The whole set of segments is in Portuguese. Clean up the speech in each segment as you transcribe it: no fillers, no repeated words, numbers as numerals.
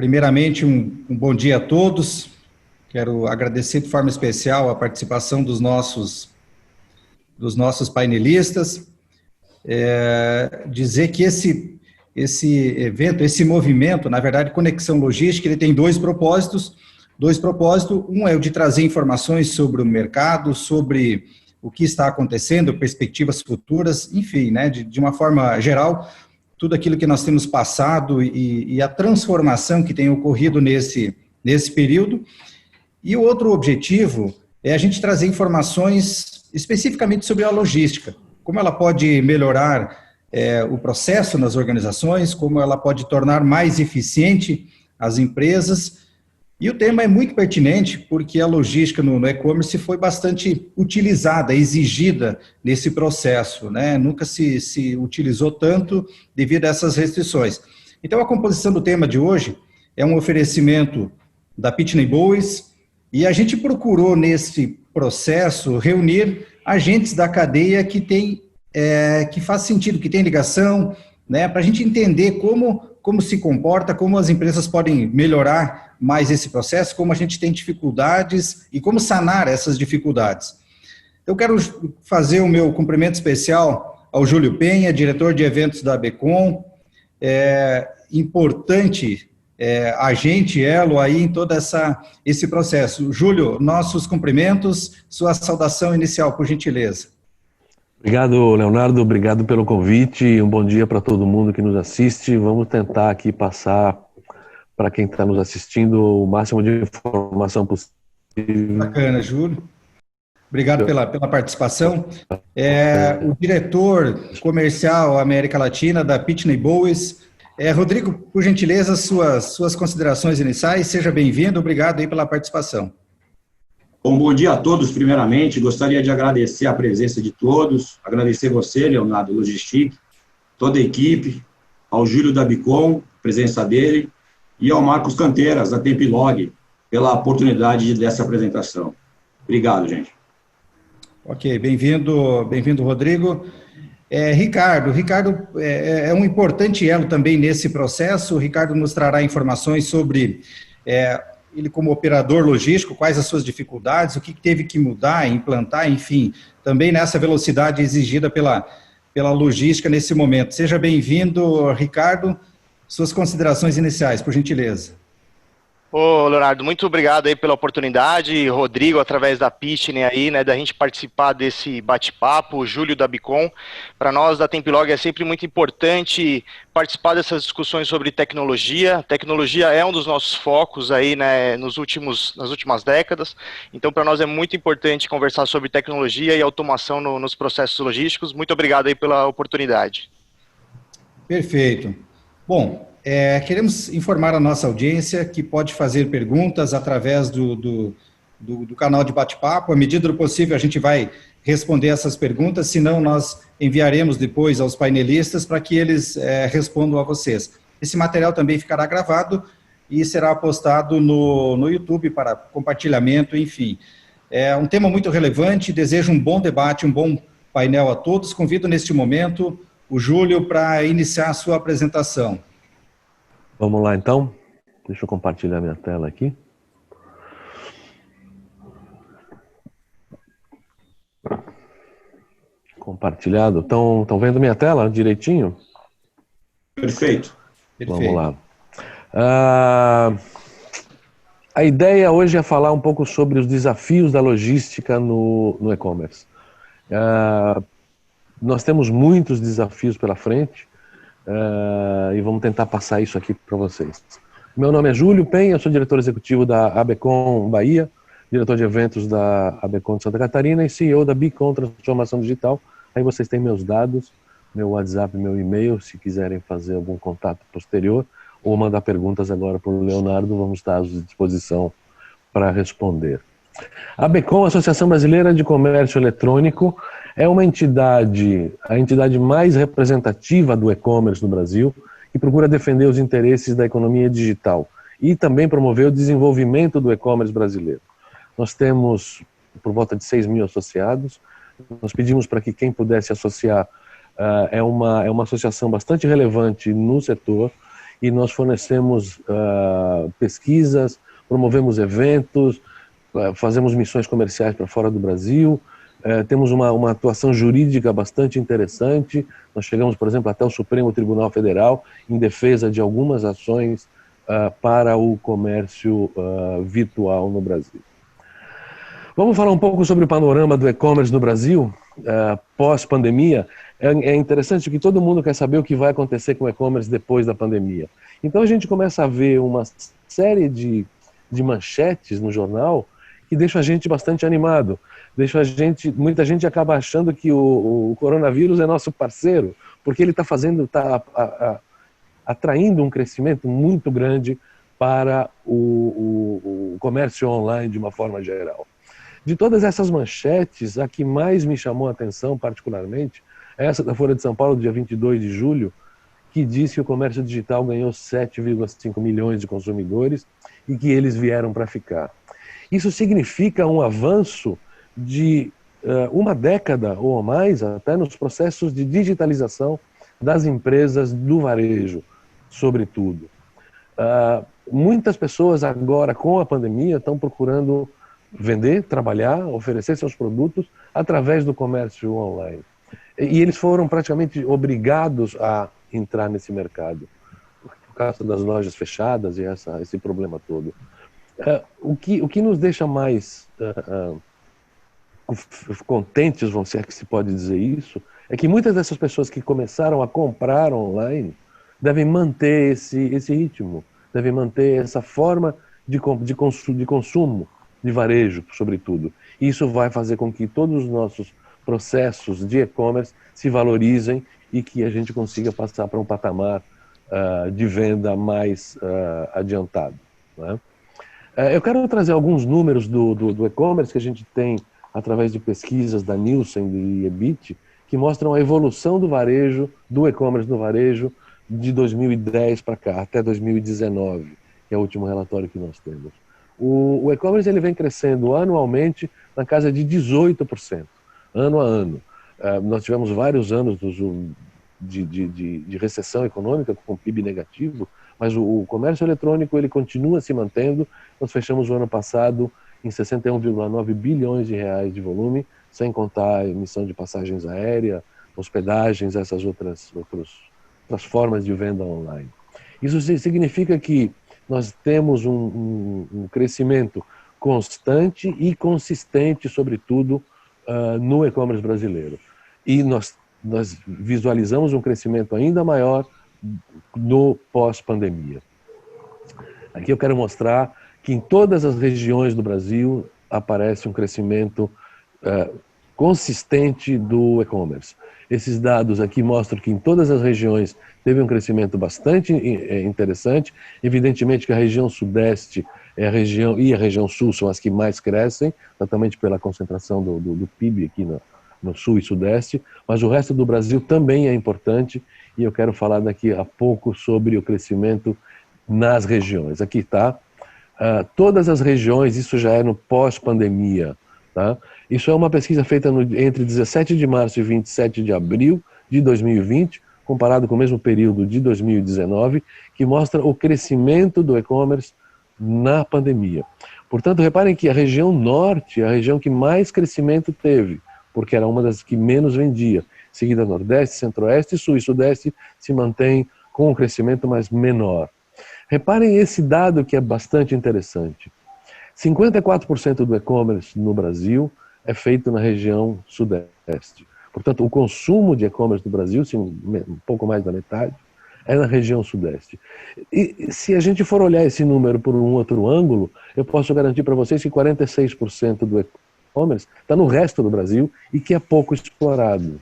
Primeiramente, um bom dia a todos. Quero agradecer de forma especial a participação dos nossos painelistas. Dizer que esse evento, esse movimento, na verdade, Conexão Logística, ele tem dois propósitos. Um é o de trazer informações sobre o mercado, sobre o que está acontecendo, perspectivas futuras, enfim, né, de uma forma geral, tudo aquilo que nós temos passado e a transformação que tem ocorrido nesse período. E o outro objetivo é a gente trazer informações especificamente sobre a logística, como ela pode melhorar o processo nas organizações, como ela pode tornar mais eficiente as empresas. E o tema é muito pertinente porque a logística no e-commerce foi bastante utilizada, exigida nesse processo, né? Nunca se utilizou tanto devido a essas restrições. Então, a composição do tema de hoje é um oferecimento da Pitney Bowes e a gente procurou, nesse processo, reunir agentes da cadeia que faz sentido, que tem ligação, né? Para a gente entender como se comporta, como as empresas podem melhorar mais esse processo, como a gente tem dificuldades e como sanar essas dificuldades. Eu quero fazer o meu cumprimento especial ao Júlio Penha, diretor de eventos da ABECOM, importante agente, elo aí em todo esse processo. Júlio, nossos cumprimentos, sua saudação inicial, por gentileza. Obrigado, Leonardo, obrigado pelo convite, um bom dia para todo mundo que nos assiste. Vamos tentar aqui passar para quem está nos assistindo o máximo de informação possível. Bacana, Júlio. Obrigado pela participação. O diretor comercial América Latina da Pitney Bowes. Rodrigo, por gentileza, suas considerações iniciais. Seja bem-vindo, obrigado aí pela participação. Bom dia a todos, primeiramente. Gostaria de agradecer a presença de todos, agradecer você, Leonardo Logistic, toda a equipe, ao Júlio da Bicom, presença dele, e ao Marcos Canteiras, da Tempilog, pela oportunidade dessa apresentação. Obrigado, gente. Ok, bem-vindo, Rodrigo. Ricardo é um importante elo também nesse processo. O Ricardo nos trará informações sobre ele como operador logístico, quais as suas dificuldades, o que teve que mudar, implantar, enfim, também nessa velocidade exigida pela logística nesse momento. Seja bem-vindo, Ricardo. Suas considerações iniciais, por gentileza. Ô, Leonardo, muito obrigado aí pela oportunidade, Rodrigo, através da Pitney aí, né, da gente participar desse bate-papo, o Júlio da Bicom. Para nós da Tempilog é sempre muito importante participar dessas discussões sobre tecnologia. Tecnologia é um dos nossos focos aí, né, nas últimas décadas. Então, para nós é muito importante conversar sobre tecnologia e automação nos processos logísticos. Muito obrigado aí pela oportunidade. Perfeito. Bom, queremos informar a nossa audiência que pode fazer perguntas através do canal de bate-papo. À medida do possível, a gente vai responder essas perguntas, senão nós enviaremos depois aos painelistas para que eles respondam a vocês. Esse material também ficará gravado e será postado no YouTube para compartilhamento, enfim. É um tema muito relevante, desejo um bom debate, um bom painel a todos. Convido neste momento o Júlio para iniciar a sua apresentação. Vamos lá, então. Deixa eu compartilhar minha tela aqui. Compartilhado. Estão vendo minha tela direitinho? Perfeito. Vamos lá. A ideia hoje é falar um pouco sobre os desafios da logística no e-commerce. Nós temos muitos desafios pela frente. E vamos tentar passar isso aqui para vocês. Meu nome é Júlio Penha, eu sou diretor executivo da ABECOM Bahia, diretor de eventos da ABECOM de Santa Catarina e CEO da Bicom Transformação Digital. Aí vocês têm meus dados, meu WhatsApp, meu e-mail, se quiserem fazer algum contato posterior ou mandar perguntas agora para o Leonardo, vamos estar à disposição para responder. A ABECOM, Associação Brasileira de Comércio Eletrônico, é uma entidade, a entidade mais representativa do e-commerce no Brasil, que procura defender os interesses da economia digital e também promover o desenvolvimento do e-commerce brasileiro. Nós temos por volta de 6 mil associados. Nós pedimos para que quem pudesse associar, é uma associação bastante relevante no setor e nós fornecemos pesquisas, promovemos eventos, fazemos missões comerciais para fora do Brasil, temos uma atuação jurídica bastante interessante. Nós chegamos, por exemplo, até o Supremo Tribunal Federal em defesa de algumas ações para o comércio virtual no Brasil. Vamos falar um pouco sobre o panorama do e-commerce no Brasil, pós-pandemia. É interessante que todo mundo quer saber o que vai acontecer com o e-commerce depois da pandemia. Então a gente começa a ver uma série de manchetes no jornal que deixam a gente bastante animado. Muita gente acaba achando que o coronavírus é nosso parceiro, porque ele está atraindo um crescimento muito grande para o comércio online de uma forma geral. De todas essas manchetes, a que mais me chamou a atenção particularmente é essa da Folha de São Paulo, dia 22 de julho, que diz que o comércio digital ganhou 7,5 milhões de consumidores e que eles vieram para ficar. Isso significa um avanço de uma década ou mais, até nos processos de digitalização das empresas do varejo, sobretudo. Muitas pessoas agora, com a pandemia, estão procurando vender, trabalhar, oferecer seus produtos através do comércio online. E eles foram praticamente obrigados a entrar nesse mercado, por causa das lojas fechadas e esse problema todo. O que nos deixa mais contentes, vamos dizer que se pode dizer isso, é que muitas dessas pessoas que começaram a comprar online devem manter esse ritmo, devem manter essa forma de consumo, de varejo, sobretudo. Isso vai fazer com que todos os nossos processos de e-commerce se valorizem e que a gente consiga passar para um patamar de venda mais adiantado, né? Eu quero trazer alguns números do e-commerce que a gente tem através de pesquisas da Nielsen e Ebit, que mostram a evolução do varejo, do e-commerce no varejo, de 2010 para cá, até 2019, que é o último relatório que nós temos. O e-commerce ele vem crescendo anualmente na casa de 18%, ano a ano. Nós tivemos vários anos de recessão econômica com PIB negativo, mas o comércio eletrônico ele continua se mantendo. Nós fechamos o ano passado em 61,9 bilhões de reais de volume, sem contar a emissão de passagens aéreas, hospedagens, essas outras formas de venda online. Isso significa que nós temos um crescimento constante e consistente, sobretudo, no e-commerce brasileiro. E nós visualizamos um crescimento ainda maior no pós-pandemia. Aqui eu quero mostrar que em todas as regiões do Brasil aparece um crescimento consistente do e-commerce. Esses dados aqui mostram que em todas as regiões teve um crescimento bastante interessante. Evidentemente que a região sudeste e a região sul são as que mais crescem, exatamente pela concentração do PIB aqui no sul e sudeste, mas o resto do Brasil também é importante e eu quero falar daqui a pouco sobre o crescimento nas regiões. Aqui está, todas as regiões, isso já é no pós-pandemia, tá? Isso é uma pesquisa feita entre 17 de março e 27 de abril de 2020, comparado com o mesmo período de 2019, que mostra o crescimento do e-commerce na pandemia. Portanto, reparem que a região norte é a região que mais crescimento teve, porque era uma das que menos vendia. Em seguida, Nordeste, Centro-Oeste, Sul e Sudeste se mantém com um crescimento mais menor. Reparem esse dado que é bastante interessante. 54% do e-commerce no Brasil é feito na região Sudeste. Portanto, o consumo de e-commerce no Brasil, um pouco mais da metade, é na região Sudeste. E se a gente for olhar esse número por um outro ângulo, eu posso garantir para vocês que 46% do e-commerce está no resto do Brasil e que é pouco explorado.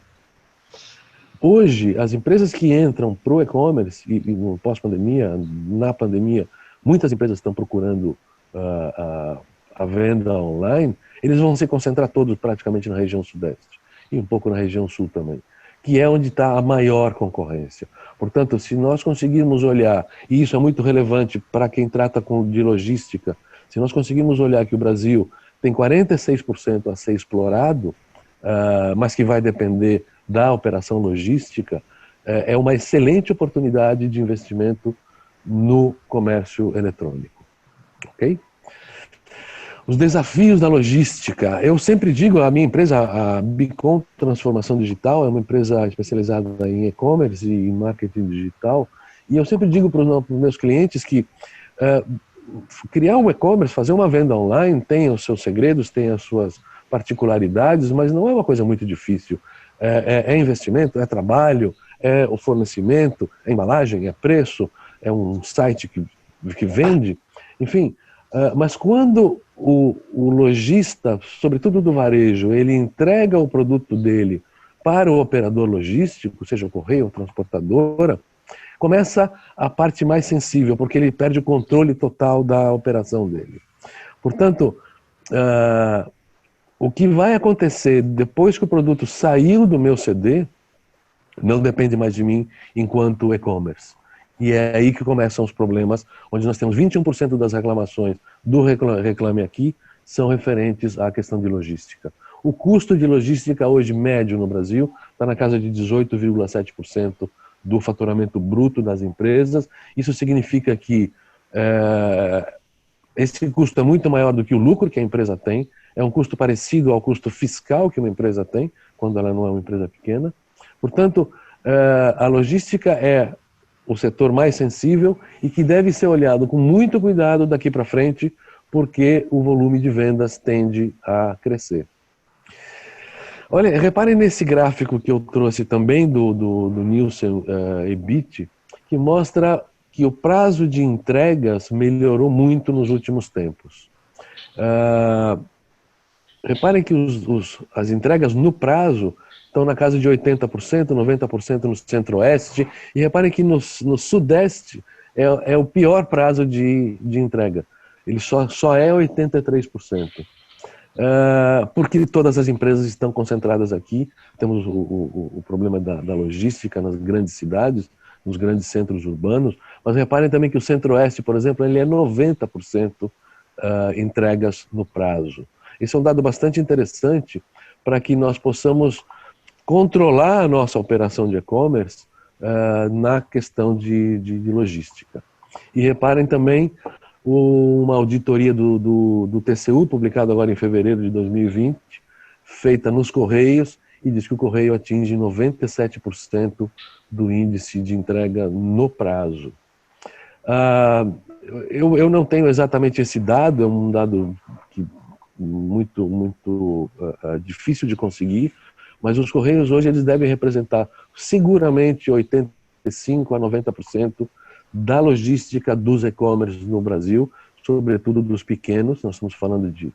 Hoje, as empresas que entram para o e-commerce, e no pós-pandemia, na pandemia, muitas empresas estão procurando a venda online, eles vão se concentrar todos praticamente na região Sudeste e um pouco na região Sul também, que é onde está a maior concorrência. Portanto, se nós conseguirmos olhar, e isso é muito relevante para quem trata de logística, se nós conseguirmos olhar que o Brasil tem 46% a ser explorado, mas que vai depender da operação logística, é uma excelente oportunidade de investimento no comércio eletrônico. Ok? Os desafios da logística. Eu sempre digo, a minha empresa, a Bicom Transformação Digital, é uma empresa especializada em e-commerce e em marketing digital, e eu sempre digo para os meus clientes que criar um e-commerce, fazer uma venda online, tem os seus segredos, tem as suas particularidades, mas não é uma coisa muito difícil. É investimento, é trabalho, é o fornecimento, é embalagem, é preço, é um site que vende, enfim. Mas quando o lojista, sobretudo do varejo, ele entrega o produto dele para o operador logístico, seja o correio ou transportadora, começa a parte mais sensível, porque ele perde o controle total da operação dele. Portanto, o que vai acontecer depois que o produto saiu do meu CD, não depende mais de mim enquanto e-commerce. E é aí que começam os problemas, onde nós temos 21% das reclamações do Reclame Aqui são referentes à questão de logística. O custo de logística hoje médio no Brasil está na casa de 18,7% do faturamento bruto das empresas. Isso significa que esse custo é muito maior do que o lucro que a empresa tem, é um custo parecido ao custo fiscal que uma empresa tem, quando ela não é uma empresa pequena. Portanto, a logística é o setor mais sensível e que deve ser olhado com muito cuidado daqui para frente, porque o volume de vendas tende a crescer. Olha, reparem nesse gráfico que eu trouxe também do Nielsen EBIT, que mostra que o prazo de entregas melhorou muito nos últimos tempos. Reparem que as entregas no prazo estão na casa de 80%, 90% no centro-oeste, e reparem que no sudeste é o pior prazo de entrega. Ele só é 83%. Porque todas as empresas estão concentradas aqui, temos o problema da logística nas grandes cidades, nos grandes centros urbanos, mas reparem também que o centro-oeste, por exemplo, ele é 90% entregas no prazo. Esse é um dado bastante interessante para que nós possamos controlar a nossa operação de e-commerce na questão de logística. E reparem também uma auditoria do TCU, publicada agora em fevereiro de 2020, feita nos Correios, e diz que o Correio atinge 97% do índice de entrega no prazo. Eu não tenho exatamente esse dado, é um dado muito difícil de conseguir, mas os Correios hoje eles devem representar seguramente 85% a 90% da logística dos e-commerce no Brasil, sobretudo dos pequenos. Nós estamos falando de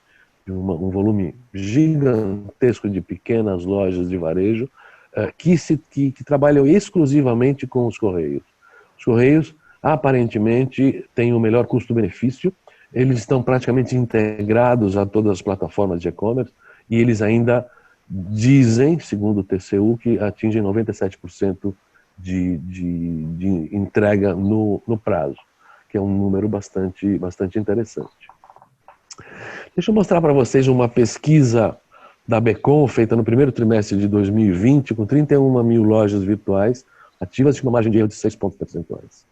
um volume gigantesco de pequenas lojas de varejo que trabalham exclusivamente com os Correios. Os Correios, aparentemente, têm o melhor custo-benefício, eles estão praticamente integrados a todas as plataformas de e-commerce e eles ainda dizem, segundo o TCU, que atingem 97% de entrega no prazo, que é um número bastante interessante. Deixa eu mostrar para vocês uma pesquisa da Becom, feita no primeiro trimestre de 2020, com 31 mil lojas virtuais ativas, com uma margem de erro de 6 pontos percentuais.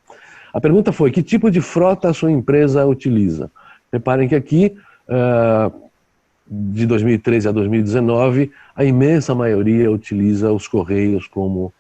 A pergunta foi: que tipo de frota a sua empresa utiliza? Reparem que aqui, de 2013 a 2019, a imensa maioria utiliza os Correios como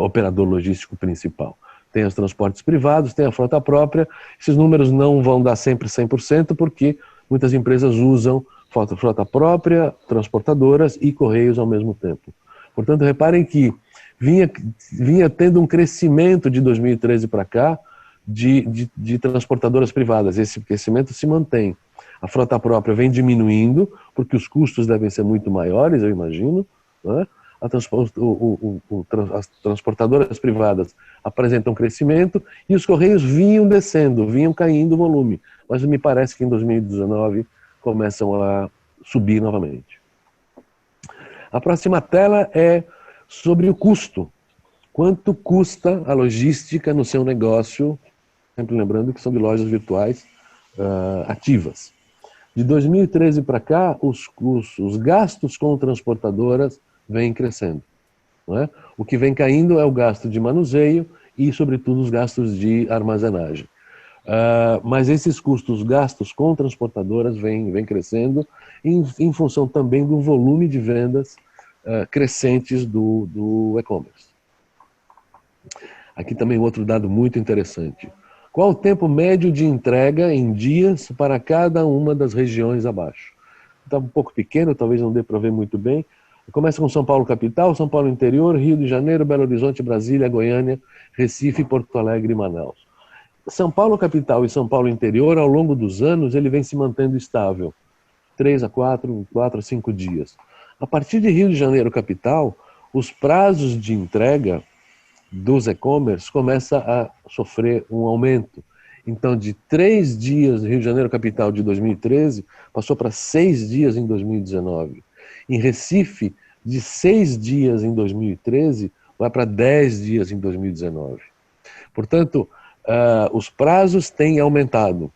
operador logístico principal. Tem os transportes privados, tem a frota própria. Esses números não vão dar sempre 100%, porque muitas empresas usam frota própria, transportadoras e Correios ao mesmo tempo. Portanto, reparem que vinha tendo um crescimento de 2013 para cá de transportadoras privadas. Esse crescimento se mantém. A frota própria vem diminuindo, porque os custos devem ser muito maiores, eu imagino, né? As transportadoras privadas apresentam crescimento e os Correios vinham descendo, vinham caindo o volume. Mas me parece que em 2019 começam a subir novamente. A próxima tela é sobre o custo. Quanto custa a logística no seu negócio? Sempre lembrando que são de lojas virtuais ativas. De 2013 para cá, os gastos com transportadoras vêm crescendo. Não é? O que vem caindo é o gasto de manuseio e, sobretudo, os gastos de armazenagem. Mas esses custos gastos com transportadoras vêm crescendo em função também do volume de vendas crescentes do e-commerce. Aqui também outro dado muito interessante. Qual o tempo médio de entrega em dias para cada uma das regiões abaixo? Está um pouco pequeno, talvez não dê para ver muito bem. Começa com São Paulo capital, São Paulo interior, Rio de Janeiro, Belo Horizonte, Brasília, Goiânia, Recife, Porto Alegre e Manaus. São Paulo capital e São Paulo interior, ao longo dos anos, ele vem se mantendo estável. 3 a 4 a 5 dias. A partir de Rio de Janeiro capital, os prazos de entrega dos e-commerce começam a sofrer um aumento. Então, de 3 dias no Rio de Janeiro capital de 2013, passou para 6 dias em 2019. Em Recife, de 6 dias em 2013, vai para 10 dias em 2019. Portanto, os prazos têm aumentado,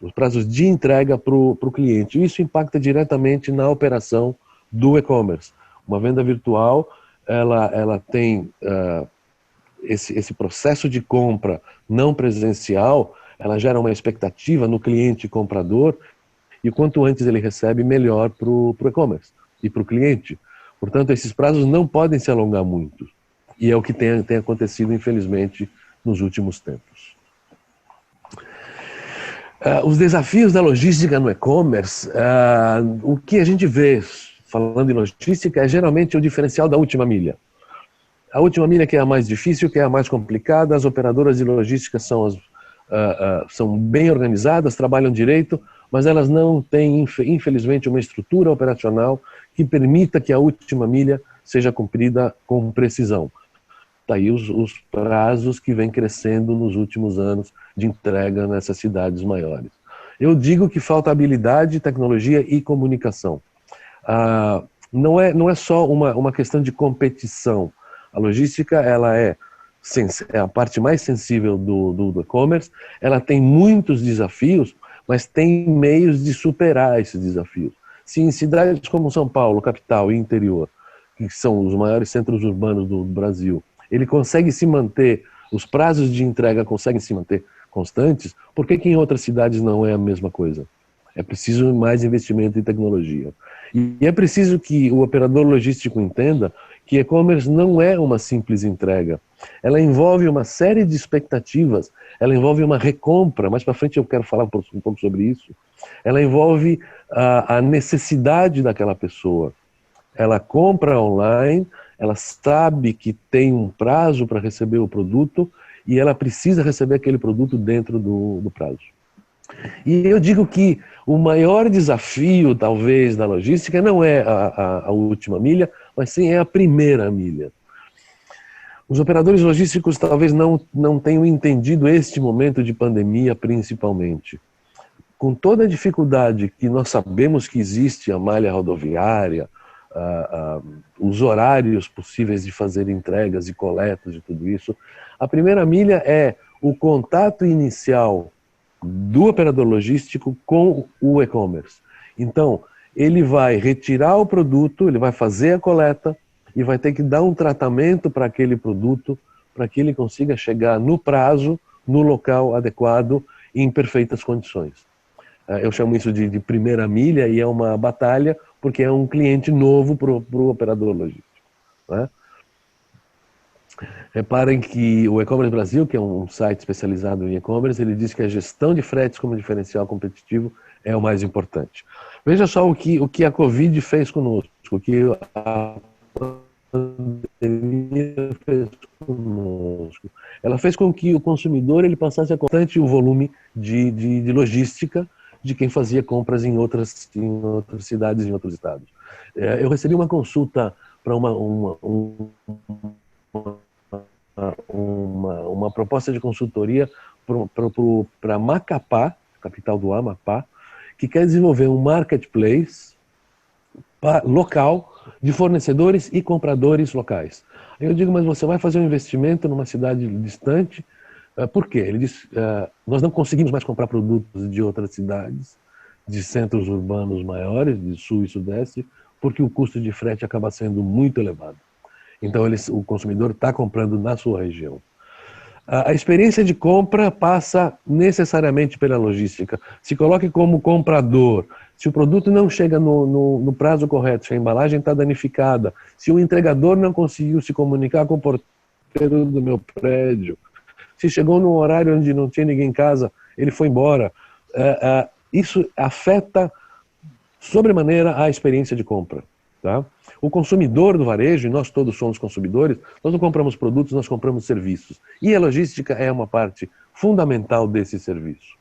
os prazos de entrega para o cliente. Isso impacta diretamente na operação do e-commerce. Uma venda virtual, ela tem esse processo de compra não presencial, ela gera uma expectativa no cliente comprador, e quanto antes ele recebe, melhor para o e-commerce e para o cliente. Portanto, esses prazos não podem se alongar muito. E é o que tem acontecido, infelizmente, nos últimos tempos. Os desafios da logística no e-commerce, o que a gente vê, falando em logística, é geralmente o diferencial da última milha. A última milha que é a mais difícil, que é a mais complicada, as operadoras de logística são bem organizadas, trabalham direito, mas elas não têm, infelizmente, uma estrutura operacional que permita que a última milha seja cumprida com precisão. Daí os prazos que vêm crescendo nos últimos anos de entrega nessas cidades maiores. Eu digo que falta habilidade, tecnologia e comunicação. Não é só uma questão de competição. A logística, ela é a parte mais sensível do e-commerce, ela tem muitos desafios, mas tem meios de superar esses desafios. Se em cidades como São Paulo, capital e interior, que são os maiores centros urbanos do Brasil, ele consegue se manter, os prazos de entrega conseguem se manter constantes, por que em outras cidades não é a mesma coisa? É preciso mais investimento em tecnologia. E é preciso que o operador logístico entenda que e-commerce não é uma simples entrega. Ela envolve uma série de expectativas, ela envolve uma recompra, mais para frente eu quero falar um pouco sobre isso. Ela envolve a necessidade daquela pessoa. Ela compra online, ela sabe que tem um prazo para receber o produto e ela precisa receber aquele produto dentro do prazo. E eu digo que o maior desafio, talvez, da logística não é a última milha, mas sim é a primeira milha. Os operadores logísticos talvez não tenham entendido este momento de pandemia, principalmente. Com toda a dificuldade que nós sabemos que existe a malha rodoviária, os horários possíveis de fazer entregas e coletas e tudo isso, a primeira milha é o contato inicial do operador logístico com o e-commerce. Então, ele vai retirar o produto, ele vai fazer a coleta e vai ter que dar um tratamento para aquele produto, para que ele consiga chegar no prazo, no local adequado e em perfeitas condições. Eu chamo isso de primeira milha e é uma batalha porque é um cliente novo para o operador logístico, né? Reparem que o E-Commerce Brasil, que é um site especializado em e-commerce, ele diz que a gestão de fretes como diferencial competitivo é o mais importante. Veja só o que a Covid fez conosco, o que a pandemia fez conosco. Ela fez com que o consumidor ele passasse a constante o volume de logística de quem fazia compras em outras cidades, em outros estados. Eu recebi uma consulta para uma proposta de consultoria para Macapá, capital do Amapá, que quer desenvolver um marketplace local de fornecedores e compradores locais. Eu digo, mas você vai fazer um investimento numa cidade distante? Por quê? Ele diz, nós não conseguimos mais comprar produtos de outras cidades, de centros urbanos maiores, de sul e sudeste, porque o custo de frete acaba sendo muito elevado. Então o consumidor está comprando na sua região. A experiência de compra passa necessariamente pela logística. Se coloque como comprador. Se o produto não chega no prazo correto, se a embalagem está danificada, se o entregador não conseguiu se comunicar com o porteiro do meu prédio, se chegou num horário onde não tinha ninguém em casa, ele foi embora, isso afeta sobremaneira a experiência de compra. Tá? O consumidor do varejo, e nós todos somos consumidores, nós não compramos produtos, nós compramos serviços. E a logística é uma parte fundamental desse serviço.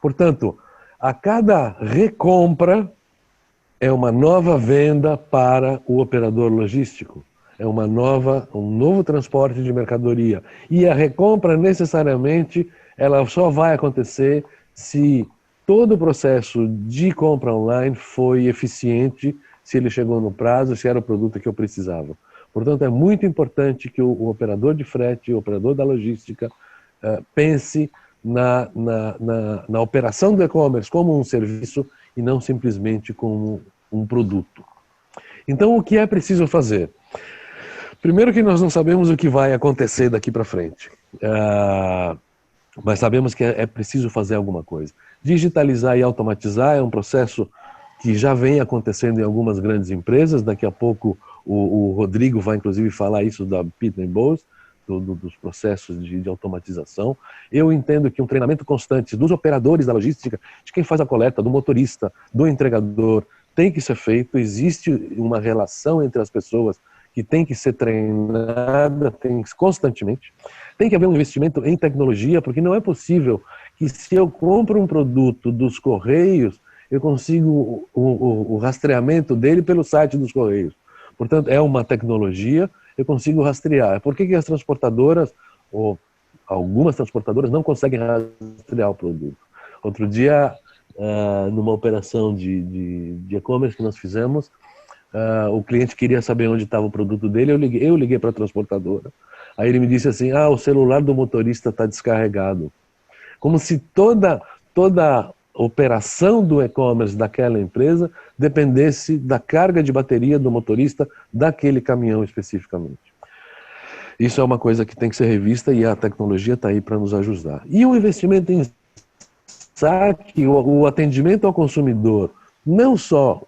Portanto, a cada recompra é uma nova venda para o operador logístico. É um novo transporte de mercadoria. E a recompra, necessariamente, ela só vai acontecer se todo o processo de compra online foi eficiente, se ele chegou no prazo, se era o produto que eu precisava. Portanto, é muito importante que o operador de frete, o operador da logística, pense na operação do e-commerce como um serviço e não simplesmente como um produto. Então, o que é preciso fazer? Primeiro que nós não sabemos o que vai acontecer daqui para frente, mas sabemos que é preciso fazer alguma coisa. Digitalizar e automatizar é um processo que já vem acontecendo em algumas grandes empresas. Daqui a pouco o Rodrigo vai inclusive falar isso da Pitney Bowes, dos processos de automatização. Eu entendo que um treinamento constante dos operadores da logística, de quem faz a coleta, do motorista, do entregador, tem que ser feito. Existe uma relação entre as pessoas que tem que ser treinada constantemente. Tem que haver um investimento em tecnologia, porque não é possível que, se eu compro um produto dos Correios, eu consigo o rastreamento dele pelo site dos Correios. Portanto, é uma tecnologia, eu consigo rastrear. Por que as transportadoras, ou algumas transportadoras, não conseguem rastrear o produto? Outro dia, numa operação de e-commerce que nós fizemos, o cliente queria saber onde estava o produto dele, eu liguei para a transportadora. Aí ele me disse assim, o celular do motorista está descarregado. Como se toda operação do e-commerce daquela empresa dependesse da carga de bateria do motorista daquele caminhão especificamente. Isso é uma coisa que tem que ser revista e a tecnologia está aí para nos ajudar. E o investimento em saque, o atendimento ao consumidor, não só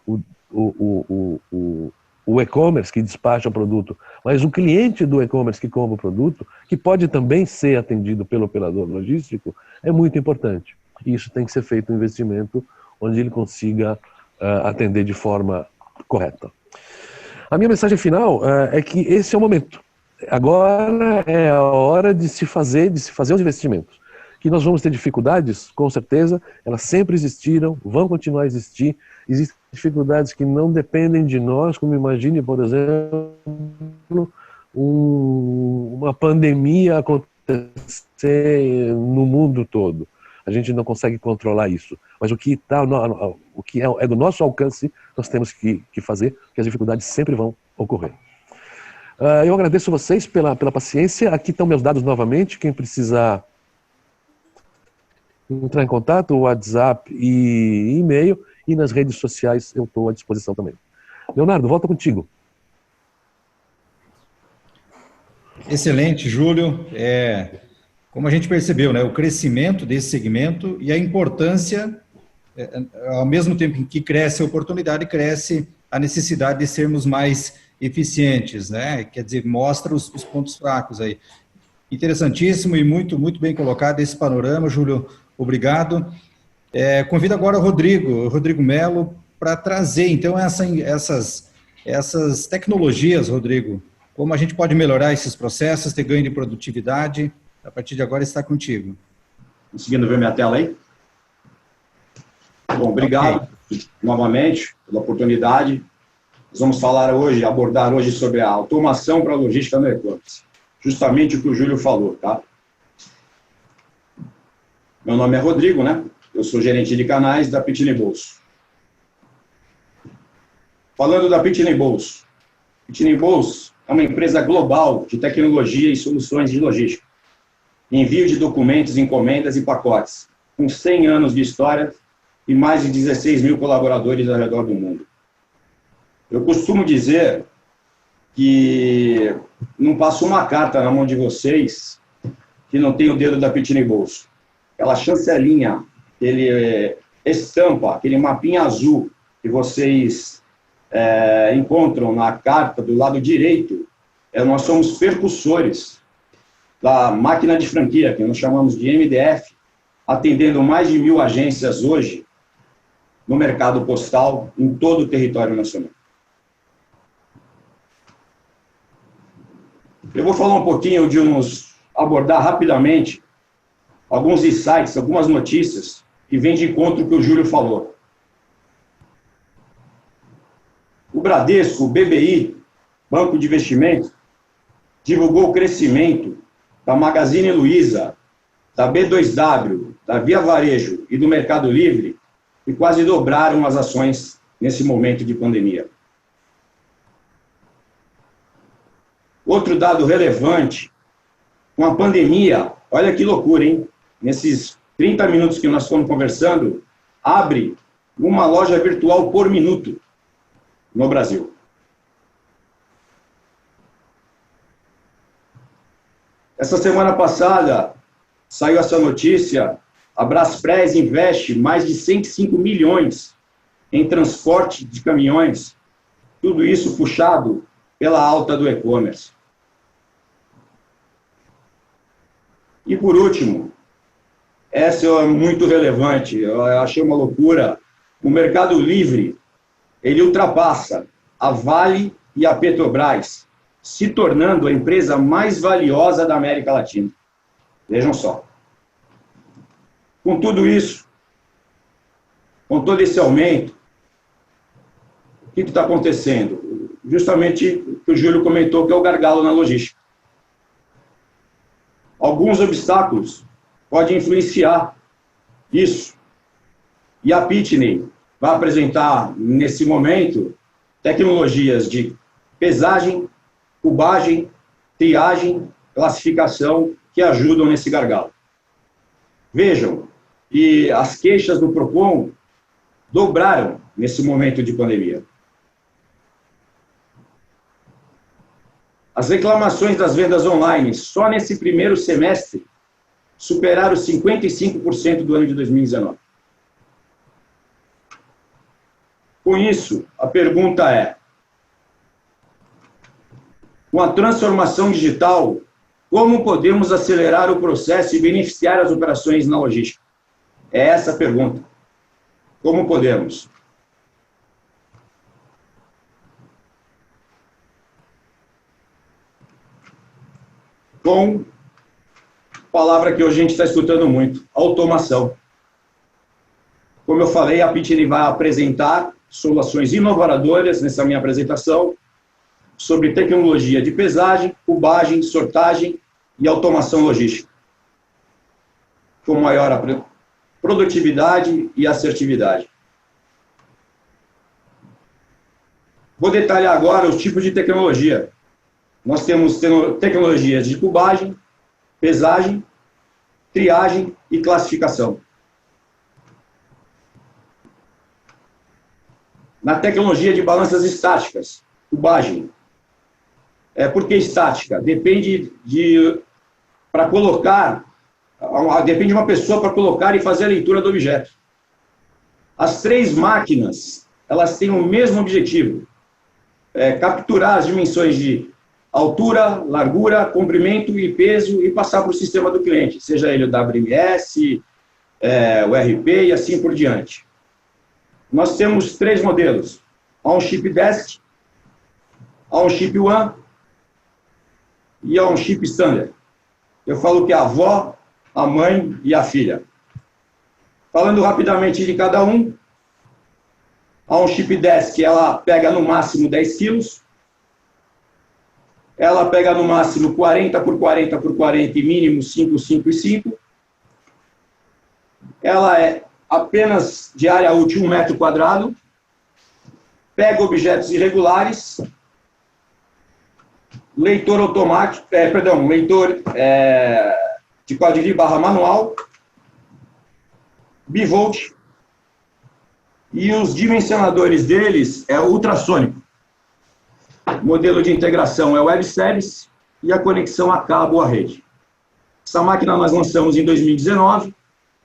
o e-commerce que despacha o produto, mas o cliente do e-commerce que compra o produto, que pode também ser atendido pelo operador logístico, é muito importante. Isso tem que ser feito um investimento onde ele consiga atender de forma correta. A minha mensagem final é que esse é o momento. Agora é a hora de se fazer os investimentos. Que nós vamos ter dificuldades, com certeza, elas sempre existiram, vão continuar a existir. Existem dificuldades que não dependem de nós, como imagine, por exemplo, uma pandemia acontecer no mundo todo. A gente não consegue controlar isso. Mas o que é do nosso alcance, nós temos que fazer, porque as dificuldades sempre vão ocorrer. Eu agradeço vocês pela paciência. Aqui estão meus dados novamente. Quem precisar entrar em contato, WhatsApp e e-mail, e nas redes sociais eu estou à disposição também. Leonardo, volta contigo. Excelente, Júlio. Como a gente percebeu, né, o crescimento desse segmento e a importância, ao mesmo tempo em que cresce a oportunidade, cresce a necessidade de sermos mais eficientes, né? Quer dizer, mostra os pontos fracos aí. Interessantíssimo e muito bem colocado esse panorama, Júlio. Obrigado. Convido agora o Rodrigo Melo para trazer, então, essas tecnologias, Rodrigo, como a gente pode melhorar esses processos, ter ganho de produtividade. A partir de agora está contigo. Conseguindo ver minha tela aí? Bom, obrigado novamente pela oportunidade. Nós vamos abordar hoje sobre a automação para a logística no e-commerce. Justamente o que o Júlio falou, tá? Meu nome é Rodrigo, né? Eu sou gerente de canais da Pitney Bowes. Falando da Pitney Bowes. Pitney Bowes é uma empresa global de tecnologia e soluções de logística. Envio de documentos, encomendas e pacotes, com 100 anos de história e mais de 16 mil colaboradores ao redor do mundo. Eu costumo dizer que não passo uma carta na mão de vocês que não tem o dedo da Pitney Bowes. Aquela chancelinha, aquele estampa, aquele mapinha azul que vocês encontram na carta do lado direito, nós somos percussores da máquina de franquia, que nós chamamos de MDF, atendendo mais de 1.000 agências hoje no mercado postal em todo o território nacional. Eu vou falar um pouquinho abordar rapidamente alguns insights, algumas notícias que vêm de encontro com o que o Júlio falou. O Bradesco, o BBI, Banco de Investimentos, divulgou o crescimento da Magazine Luiza, da B2W, da Via Varejo e do Mercado Livre, e quase dobraram as ações nesse momento de pandemia. Outro dado relevante, com a pandemia, olha que loucura, hein? Nesses 30 minutos que nós estamos conversando, abre uma loja virtual por minuto no Brasil. Essa semana passada, saiu essa notícia, a Braspress investe mais de 105 milhões em transporte de caminhões, tudo isso puxado pela alta do e-commerce. E por último, essa é muito relevante, eu achei uma loucura, o Mercado Livre, ele ultrapassa a Vale e a Petrobras, se tornando a empresa mais valiosa da América Latina. Vejam só. Com tudo isso, com todo esse aumento, o que está acontecendo? Justamente o que o Júlio comentou, que é o gargalo na logística. Alguns obstáculos podem influenciar isso. E a Pitney vai apresentar, nesse momento, tecnologias de pesagem, cubagem, triagem, classificação, que ajudam nesse gargalo. Vejam, e as queixas do Procon dobraram nesse momento de pandemia. As reclamações das vendas online, só nesse primeiro semestre, superaram 55% do ano de 2019. Com isso, a pergunta é, com a transformação digital, como podemos acelerar o processo e beneficiar as operações na logística? É essa a pergunta. Como podemos? Com a palavra que hoje a gente está escutando muito, automação. Como eu falei, a Pitney vai apresentar soluções inovadoras nessa minha apresentação sobre tecnologia de pesagem, cubagem, sortagem e automação logística, com maior produtividade e assertividade. Vou detalhar agora os tipos de tecnologia. Nós temos tecnologias de cubagem, pesagem, triagem e classificação. Na tecnologia de balanças estáticas, cubagem. Por que estática? Depende de uma pessoa para colocar e fazer a leitura do objeto. As três máquinas, elas têm o mesmo objetivo, capturar as dimensões de altura, largura, comprimento e peso e passar para o sistema do cliente, seja ele o WMS, o RP e assim por diante. Nós temos três modelos, on-chip desk, on-chip one e on-chip standard. Eu falo que é a avó, a mãe e a filha. Falando rapidamente de cada um, a on-chip desk, ela pega no máximo 10 quilos, ela pega no máximo 40 por 40 por 40 e mínimo 5, 5 e 5. Ela é apenas de área útil 1 metro quadrado, pega objetos irregulares, leitor automático, leitor de código de barra manual, bivolt, e os dimensionadores deles é ultrassônico. O modelo de integração é o web service e a conexão a cabo à rede. Essa máquina nós lançamos em 2019,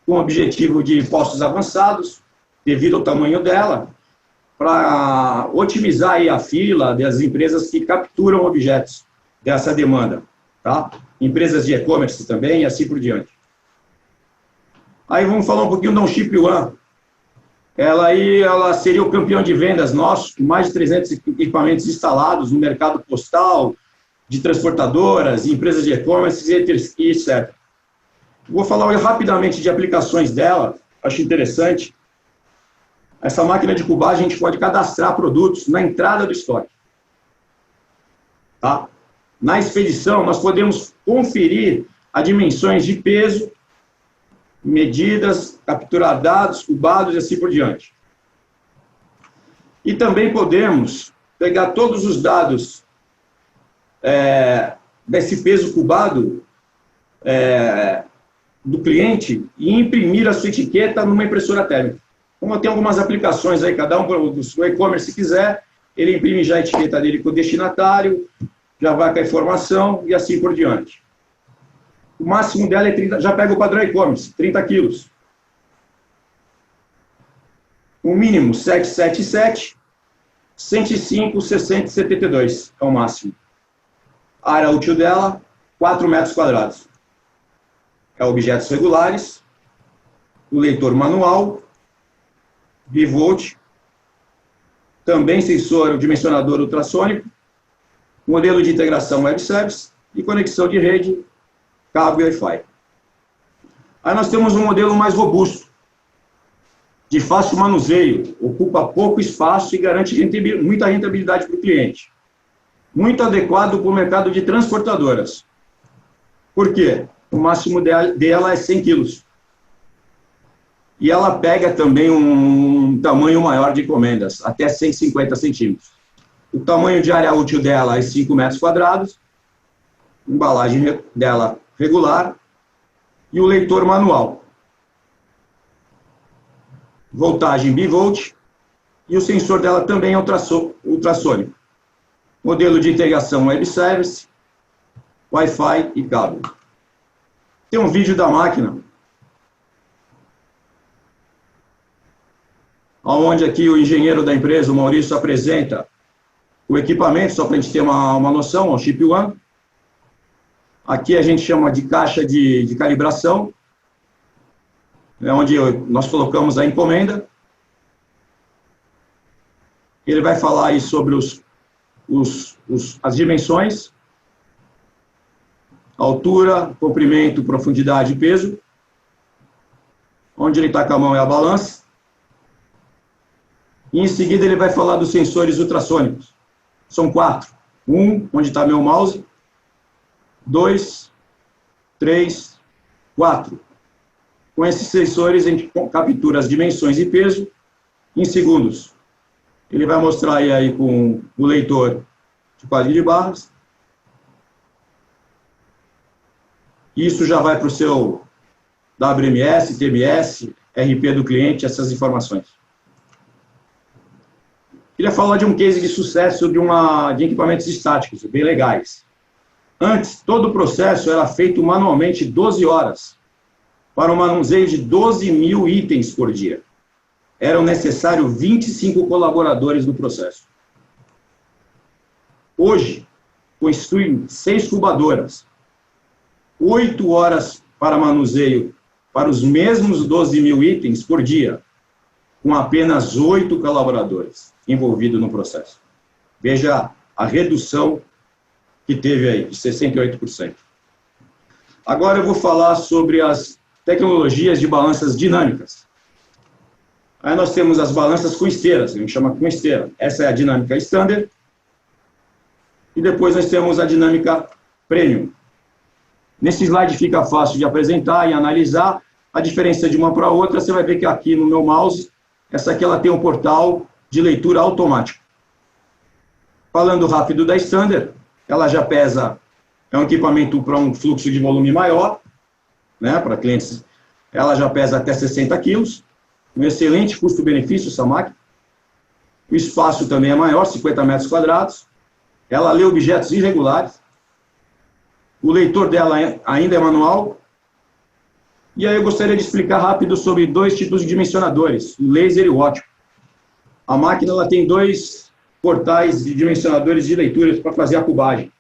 com o objetivo de postos avançados, devido ao tamanho dela, para otimizar aí a fila das empresas que capturam objetos dessa demanda, tá? Empresas de e-commerce também e assim por diante. Aí vamos falar um pouquinho da Onship One. Ela seria o campeão de vendas nosso, com mais de 300 equipamentos instalados no mercado postal, de transportadoras, empresas de e-commerce, etc. Vou falar rapidamente de aplicações dela, acho interessante. Essa máquina de cubagem, a gente pode cadastrar produtos na entrada do estoque. Tá? Na expedição, nós podemos conferir as dimensões de peso, medidas, capturar dados, cubados e assim por diante. E também podemos pegar todos os dados desse peso cubado do cliente e imprimir a sua etiqueta numa impressora térmica. Como tem algumas aplicações aí, cada um do seu e-commerce, se quiser, ele imprime já a etiqueta dele com o destinatário, já vai com a informação e assim por diante. O máximo dela é 30, já pega o padrão e-commerce, 30 quilos. O mínimo, 777, 105, 60 e 72 é o máximo. A área útil dela, 4 metros quadrados. É objetos regulares, o leitor manual, bivolt, também sensor dimensionador ultrassônico, modelo de integração web service e conexão de rede, cabo e Wi-Fi. Aí nós temos um modelo mais robusto, de fácil manuseio, ocupa pouco espaço e garante muita rentabilidade para o cliente. Muito adequado para o mercado de transportadoras. Por quê? O máximo dela é 100 quilos. E ela pega também um tamanho maior de encomendas, até 150 centímetros. O tamanho de área útil dela é 5 metros quadrados, embalagem dela regular e o leitor manual. Voltagem bivolt e o sensor dela também é ultrassônico. Modelo de integração web service, Wi-Fi e cabo. Tem um vídeo da máquina, onde aqui o engenheiro da empresa, o Maurício, apresenta o equipamento, só para a gente ter uma noção, o Chip One. Aqui a gente chama de caixa de calibração, onde nós colocamos a encomenda. Ele vai falar aí sobre as dimensões, altura, comprimento, profundidade e peso. Onde ele está com a mão é a balança. E em seguida ele vai falar dos sensores ultrassônicos. São 4. 1, onde está meu mouse. 2, 3, 4. Com esses sensores a gente captura as dimensões e peso em segundos. Ele vai mostrar aí com o leitor de quadrilha de barras. Isso já vai para o seu WMS, TMS, RP do cliente, essas informações. Queria falar de um case de sucesso de equipamentos estáticos, bem legais. Antes, todo o processo era feito manualmente 12 horas, para um manuseio de 12 mil itens por dia. Eram necessários 25 colaboradores no processo. Hoje, constituem 6 cubadoras, 8 horas para manuseio para os mesmos 12 mil itens por dia, com apenas 8 colaboradores envolvidos no processo. Veja a redução que teve aí, de 68%. Agora eu vou falar sobre as tecnologias de balanças dinâmicas. Aí nós temos as balanças com esteiras, a gente chama com esteira. Essa é a dinâmica standard. E depois nós temos a dinâmica premium. Nesse slide fica fácil de apresentar e analisar a diferença de uma para a outra. Você vai ver que aqui no meu mouse, essa aqui ela tem um portal de leitura automático. Falando rápido da standard, ela já pesa, é um equipamento para um fluxo de volume maior, né, para clientes, ela já pesa até 60 quilos, um excelente custo-benefício essa máquina. O espaço também é maior, 50 metros quadrados. Ela lê objetos irregulares. O leitor dela ainda é manual, E aí eu gostaria de explicar rápido sobre dois tipos de dimensionadores, o laser e o óptico. A máquina ela tem dois portais de dimensionadores de leituras para fazer a cubagem.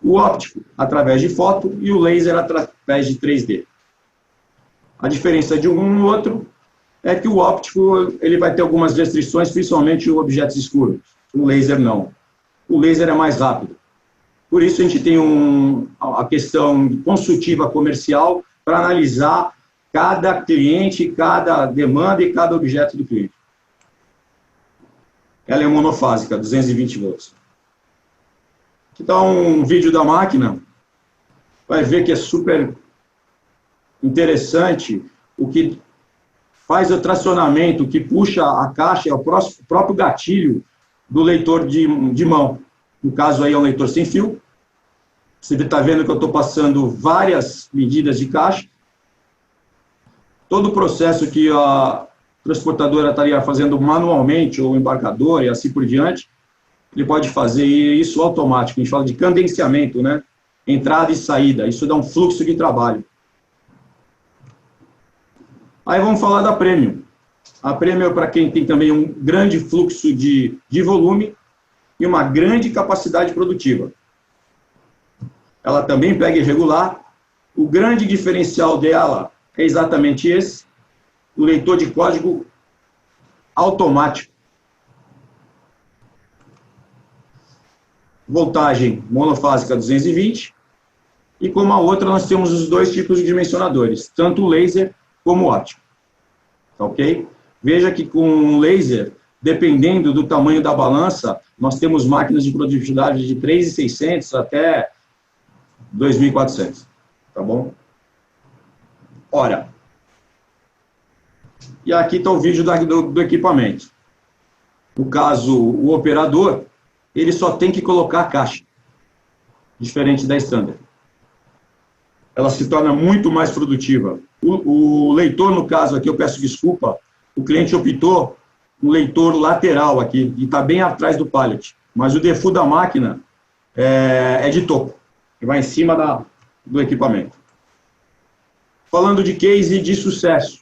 O óptico, através de foto, e o laser, através de 3D. A diferença de um no outro é que o óptico ele vai ter algumas restrições, principalmente em objetos escuros. O laser não. O laser é mais rápido. Por isso, a gente tem a questão consultiva comercial para analisar cada cliente, cada demanda e cada objeto do cliente. Ela é monofásica, 220 volts. Aqui está um vídeo da máquina. Vai ver que é super interessante. O que faz o tracionamento, o que puxa a caixa é o próprio gatilho do leitor de mão. No caso aí é um leitor sem fio. Você está vendo que eu estou passando várias medidas de caixa. Todo o processo que a transportadora estaria fazendo manualmente, ou o embarcador, e assim por diante, ele pode fazer isso automático. A gente fala de cadenciamento, né? Entrada e saída. Isso dá um fluxo de trabalho. Aí vamos falar da Premium. A Premium é para quem tem também um grande fluxo de volume e uma grande capacidade produtiva. Ela também pega irregular. O grande diferencial dela é exatamente esse, o leitor de código automático. Voltagem monofásica 220, e como a outra nós temos os dois tipos de dimensionadores, tanto o laser como o óptico. Ok? Veja que com o laser, dependendo do tamanho da balança, nós temos máquinas de produtividade de 3.600 até 2.400, tá bom? Ora, e aqui está o vídeo do equipamento. No caso, o operador, ele só tem que colocar a caixa, diferente da standard. Ela se torna muito mais produtiva. O leitor, no caso aqui, eu peço desculpa, o cliente optou um leitor lateral aqui, e está bem atrás do pallet, mas o default da máquina é de topo, que vai em cima do equipamento. Falando de case de sucesso.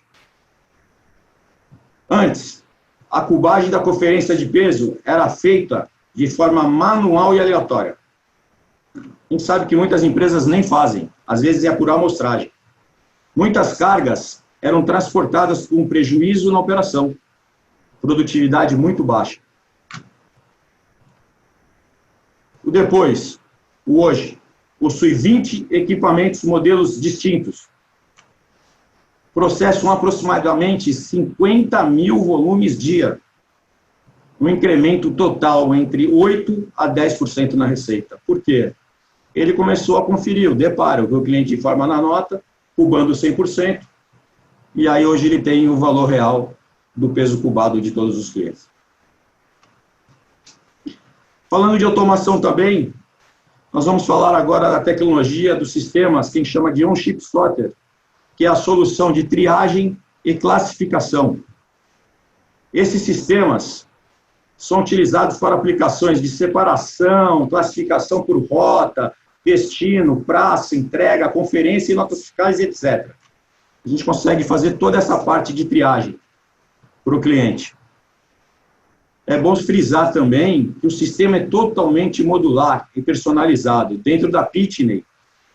Antes, a cubagem da conferência de peso era feita de forma manual e aleatória. A gente sabe que muitas empresas nem fazem, às vezes é por amostragem. Muitas cargas eram transportadas com prejuízo na operação, produtividade muito baixa. O depois, o hoje, possui 20 equipamentos modelos distintos, processam aproximadamente 50 mil volumes dia, um incremento total entre 8% a 10% na receita. Por quê? Ele começou a conferir o deparo, o cliente informa na nota, cubando 100%, e aí hoje ele tem o valor real do peso cubado de todos os clientes. Falando de automação também, nós vamos falar agora da tecnologia dos sistemas que a gente chama de on-chip sorter, que é a solução de triagem e classificação. Esses sistemas são utilizados para aplicações de separação, classificação por rota, destino, praça, entrega, conferência e notas fiscais, etc. A gente consegue fazer toda essa parte de triagem para o cliente. É bom frisar também que o sistema é totalmente modular e personalizado. Dentro da Pitney,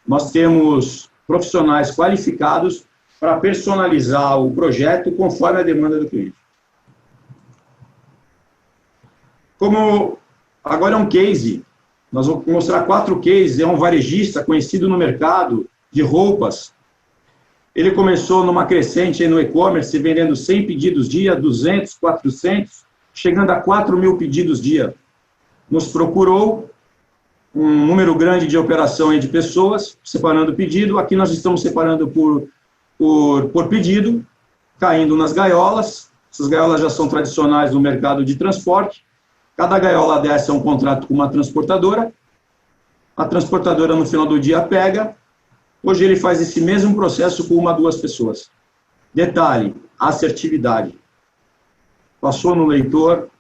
nós temos profissionais qualificados para personalizar o projeto conforme a demanda do cliente. Como agora é um case, nós vamos mostrar 4 cases, é um varejista conhecido no mercado de roupas. Ele começou numa crescente no e-commerce, vendendo 100 pedidos dia, 200, 400, chegando a 4.000 pedidos dia. Nos procurou, um número grande de operação aí de pessoas, separando o pedido. Aqui nós estamos separando por pedido, caindo nas gaiolas. Essas gaiolas já são tradicionais no mercado de transporte. Cada gaiola dessa é um contrato com uma transportadora. A transportadora, no final do dia, pega. Hoje ele faz esse mesmo processo com 1 a 2 pessoas. Detalhe, assertividade. Passou no leitor,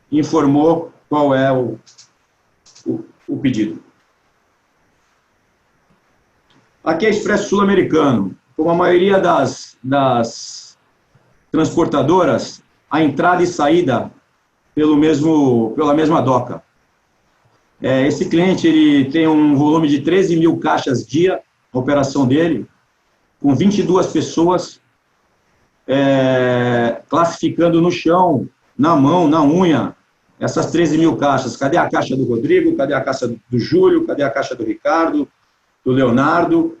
informou qual é o pedido. Aqui é Expresso Sul-Americano. como a maioria das transportadoras, a entrada e saída pela mesma doca. Esse cliente ele tem um volume de 13 mil caixas dia, a operação dele, com 22 pessoas classificando no chão, na mão, na unha, essas 13 mil caixas. Cadê a caixa do Rodrigo? Cadê a caixa do Júlio? Cadê a caixa do Ricardo? Do Leonardo?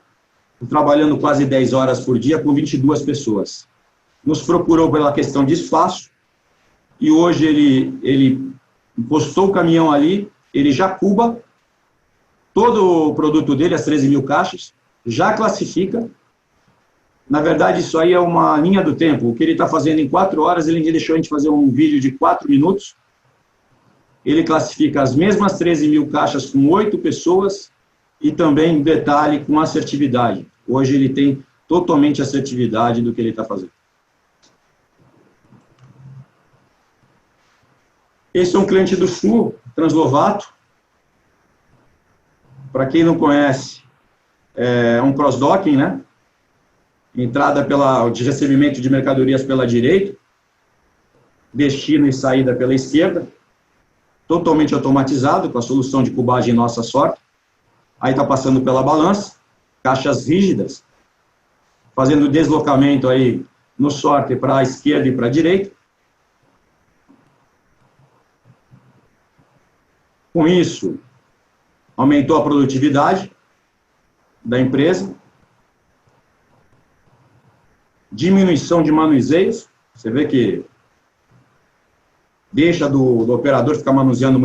Trabalhando quase 10 horas por dia com 22 pessoas. Nos procurou pela questão de espaço e hoje ele postou o caminhão ali, ele já cuba todo o produto dele, as 13 mil caixas, já classifica. Na verdade, isso aí é uma linha do tempo. O que ele está fazendo em 4 horas, ele deixou a gente fazer um vídeo de 4 minutos. Ele classifica as mesmas 13 mil caixas com 8 pessoas e também, detalhe, com assertividade. Hoje ele tem totalmente assertividade do que ele está fazendo. Esse é um cliente do Sul, Translovato. Para quem não conhece, é um cross-docking, né? Entrada de recebimento de mercadorias pela direita, destino e saída pela esquerda, totalmente automatizado, com a solução de cubagem Nossa Sorte. Aí está passando pela balança, caixas rígidas, fazendo deslocamento aí no sorte para a esquerda e para a direita. Com isso, aumentou a produtividade da empresa, diminuição de manuseios, você vê que deixa do operador ficar manuseando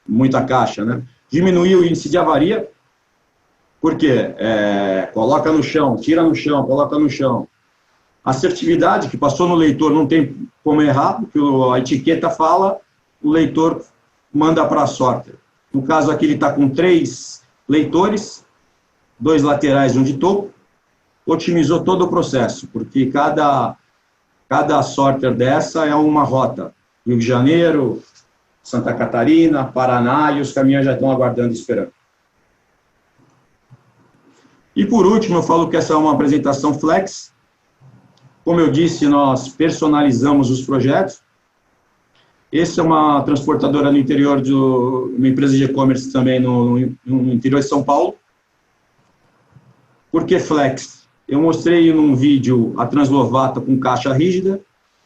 muita caixa, né? Diminuiu o índice de avaria, porque coloca no chão, tira no chão, coloca no chão. Assertividade, que passou no leitor, não tem como errar, porque a etiqueta fala, o leitor manda para a sorte. No caso aqui ele está com 3 leitores, 2 laterais e um de topo, otimizou todo o processo, porque cada sorter dessa é uma rota. Rio de Janeiro, Santa Catarina, Paraná, e os caminhões já estão aguardando e esperando. E por último, eu falo que essa é uma apresentação flex. Como eu disse, nós personalizamos os projetos. Essa é uma transportadora no interior de uma empresa de e-commerce também no interior de São Paulo. Por que flex? Eu mostrei num vídeo a Translovato com caixa rígida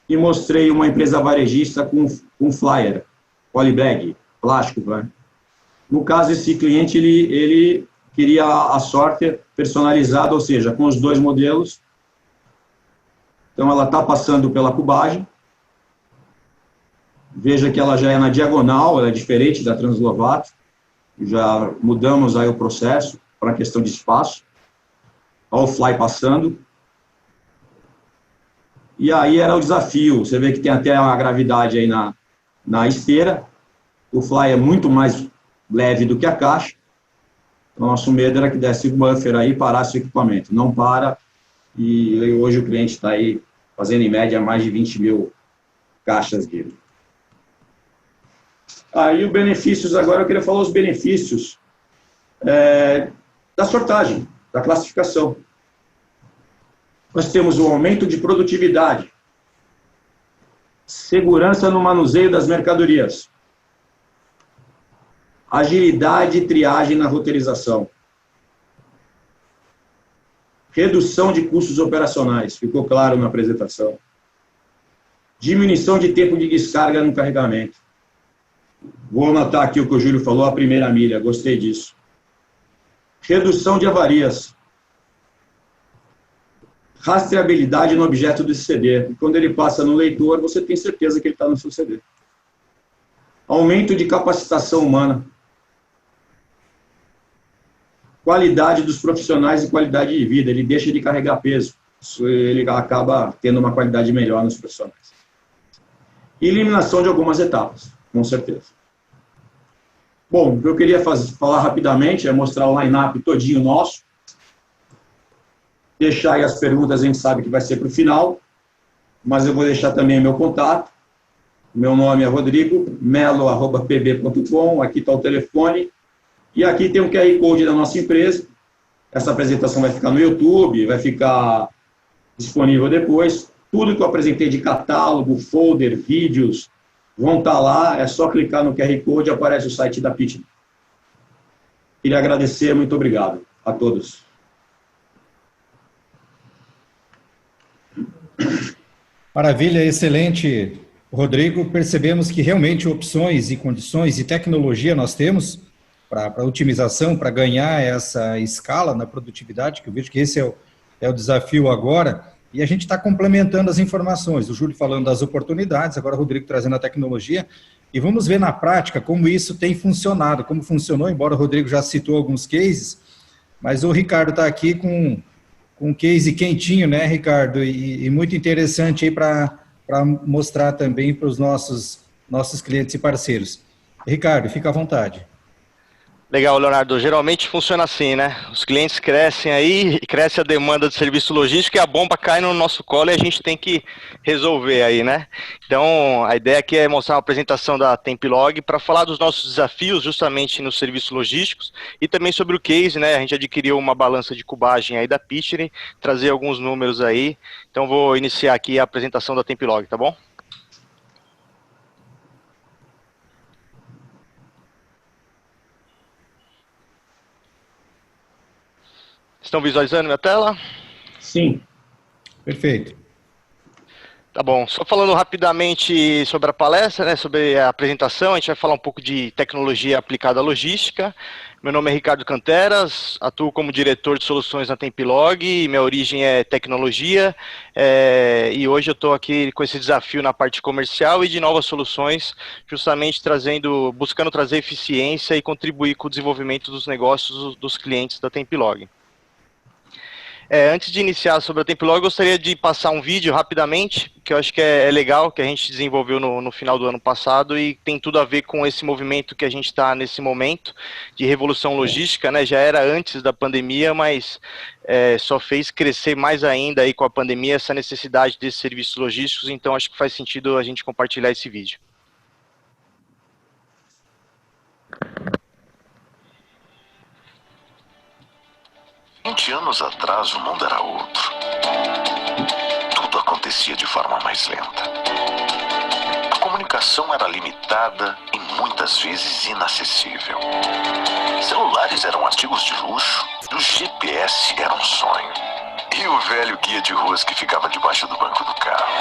e mostrei uma empresa varejista com flyer, polybag, plástico. Né? No caso, esse cliente, ele queria a sorte personalizada, ou seja, com os 2 modelos. Então, ela está passando pela cubagem. Veja que ela já é na diagonal, ela é diferente da Translovato. Já mudamos aí o processo para a questão de espaço. Olha o fly passando. E aí era o desafio. Você vê que tem até uma gravidade aí na esteira. O fly é muito mais leve do que a caixa. O nosso medo era que desse o buffer aí e parasse o equipamento. Não para. E hoje o cliente está aí fazendo em média mais de 20 mil caixas dele. Aí os benefícios, agora eu queria falar os benefícios da sortagem, da classificação. Nós temos um aumento de produtividade, segurança no manuseio das mercadorias, agilidade e triagem na roteirização, redução de custos operacionais, ficou claro na apresentação, diminuição de tempo de descarga no carregamento. Vou anotar aqui o que o Júlio falou, a primeira milha, gostei disso. Redução de avarias. Rastreabilidade no objeto do CD. Quando ele passa no leitor, você tem certeza que ele está no seu CD. Aumento de capacitação humana. Qualidade dos profissionais e qualidade de vida. Ele deixa de carregar peso. Ele acaba tendo uma qualidade melhor nos profissionais. Eliminação de algumas etapas, com certeza. Bom, o que eu queria falar rapidamente é mostrar o line-up todinho nosso. Deixar aí as perguntas, a gente sabe que vai ser para o final, mas eu vou deixar também meu contato. Meu nome é Rodrigo, melo@pb.com, aqui está o telefone, e aqui tem o QR Code da nossa empresa. Essa apresentação vai ficar no YouTube, vai ficar disponível depois. Tudo que eu apresentei de catálogo, folder, vídeos, vão estar lá. É só clicar no QR Code e aparece o site da Pitney. Queria agradecer, muito obrigado a todos. Maravilha, excelente, Rodrigo. Percebemos que realmente opções e condições e tecnologia nós temos para otimização, para ganhar essa escala na produtividade, que eu vejo que esse é o desafio agora, e a gente está complementando as informações, o Júlio falando das oportunidades, agora o Rodrigo trazendo a tecnologia, e vamos ver na prática como isso tem funcionado, como funcionou, embora o Rodrigo já citou alguns cases, mas o Ricardo está aqui com um case quentinho, né, Ricardo, e muito interessante aí para mostrar também para os nossos clientes e parceiros. Ricardo, fica à vontade. Legal, Leonardo. Geralmente funciona assim, né? Os clientes crescem aí, cresce a demanda de serviço logístico e a bomba cai no nosso colo e a gente tem que resolver aí, né? Então, a ideia aqui é mostrar uma apresentação da Templog para falar dos nossos desafios justamente nos serviços logísticos e também sobre o case, né? A gente adquiriu uma balança de cubagem aí da Pitney, trazer alguns números aí. Então, vou iniciar aqui a apresentação da Templog, tá bom? Estão visualizando minha tela? Sim. Perfeito. Tá bom, só falando rapidamente sobre a palestra, né, sobre a apresentação, a gente vai falar um pouco de tecnologia aplicada à logística. Meu nome é Ricardo Canteras, atuo como diretor de soluções na Templog, minha origem é tecnologia, e hoje eu estou aqui com esse desafio na parte comercial e de novas soluções, justamente buscando trazer eficiência e contribuir com o desenvolvimento dos negócios dos clientes da Templog. Antes de iniciar sobre a Templog, eu gostaria de passar um vídeo rapidamente, que eu acho que é legal, que a gente desenvolveu no final do ano passado e tem tudo a ver com esse movimento que a gente está nesse momento de revolução logística, né? Já era antes da pandemia, mas só fez crescer mais ainda aí com a pandemia essa necessidade desses serviços logísticos, então acho que faz sentido a gente compartilhar esse vídeo. Anos atrás, o mundo era outro. Tudo acontecia de forma mais lenta. A comunicação era limitada e muitas vezes inacessível. Celulares eram artigos de luxo e o GPS era um sonho. E o velho guia de ruas que ficava debaixo do banco do carro.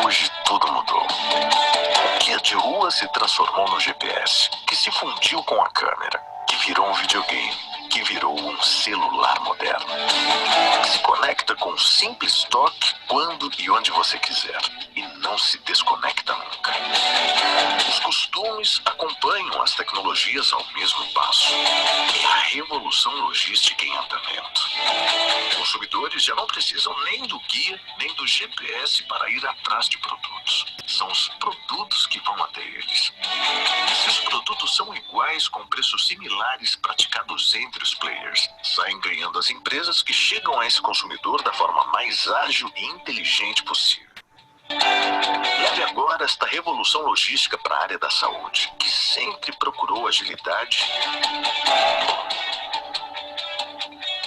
Hoje tudo mudou. O guia de rua se transformou no GPS, que se fundiu com a câmera, que virou um videogame, que virou um celular moderno. Se conecta com um simples toque quando e onde você quiser e não se desconecta nunca. Os costumes acompanham as tecnologias ao mesmo passo. É a revolução logística em andamento. Consumidores já não precisam nem do guia, nem do GPS para ir atrás de produtos. São os produtos que vão até eles. Se os produtos são iguais com preços similares praticados entre os players, saem ganhando as empresas que chegam a esse consumidor da forma mais ágil e inteligente possível. Leve agora esta revolução logística para a área da saúde, que sempre procurou agilidade,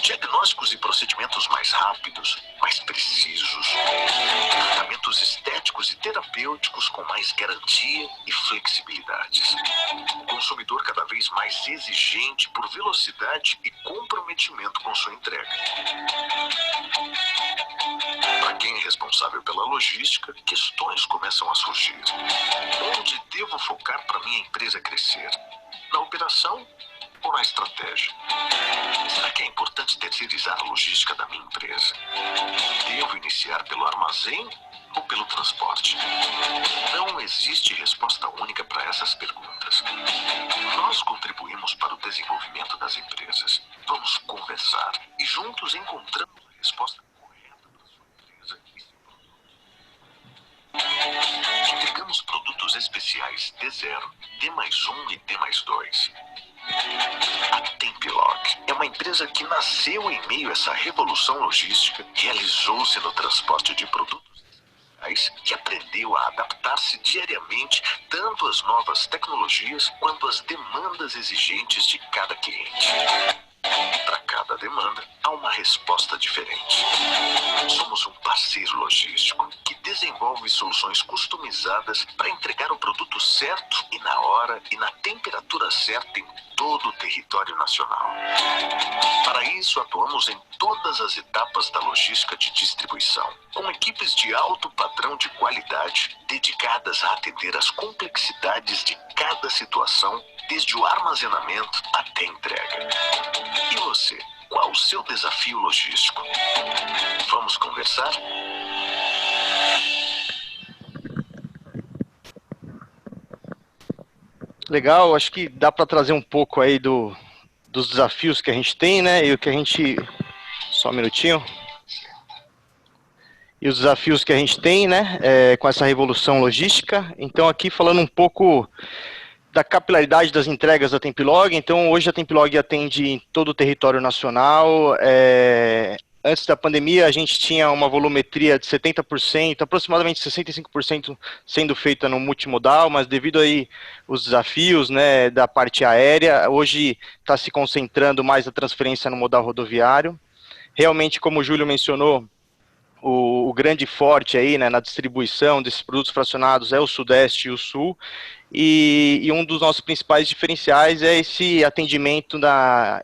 diagnósticos e procedimentos mais rápidos, mais precisos, tratamentos estéticos e terapêuticos com mais garantia e flexibilidades. O consumidor cada vez mais exigente por velocidade e comprometimento com sua entrega. Para quem é responsável pela logística, questões começam a surgir. Onde devo focar para minha empresa crescer? Na operação ou na estratégia? Será que é importante terceirizar a logística da minha empresa? Devo iniciar pelo armazém ou pelo transporte? Não existe resposta única para essas perguntas. Nós contribuímos para o desenvolvimento das empresas. Vamos conversar e juntos encontramos a resposta correta para sua empresa e seu produto. Entregamos produtos especiais D0, D+1 e D+2. A Templog é uma empresa que nasceu em meio a essa revolução logística, realizou-se no transporte de produtos essenciais e aprendeu a adaptar-se diariamente tanto às novas tecnologias quanto às demandas exigentes de cada cliente. Para cada demanda, há uma resposta diferente. Somos um parceiro logístico que desenvolve soluções customizadas para entregar o produto certo e na hora e na temperatura certa em todo o território nacional. Para isso, atuamos em todas as etapas da logística de distribuição, com equipes de alto padrão de qualidade dedicadas a atender às complexidades de cada situação, desde o armazenamento até a entrega. E você? Qual o seu desafio logístico? Vamos conversar? Legal, acho que dá para trazer um pouco aí dos desafios que a gente tem, né? E o que a gente... Só um minutinho. E os desafios que a gente tem, né? Com essa revolução logística. Então, aqui falando um pouco da capilaridade das entregas da Tempilog. Então, hoje a Tempilog atende em todo o território nacional. Antes da pandemia, a gente tinha uma volumetria de 70%, aproximadamente 65% sendo feita no multimodal, mas devido aí os desafios, né, da parte aérea, hoje está se concentrando mais a transferência no modal rodoviário. Realmente, como o Júlio mencionou, o grande forte aí, né, na distribuição desses produtos fracionados é o Sudeste e o Sul, e um dos nossos principais diferenciais é esse atendimento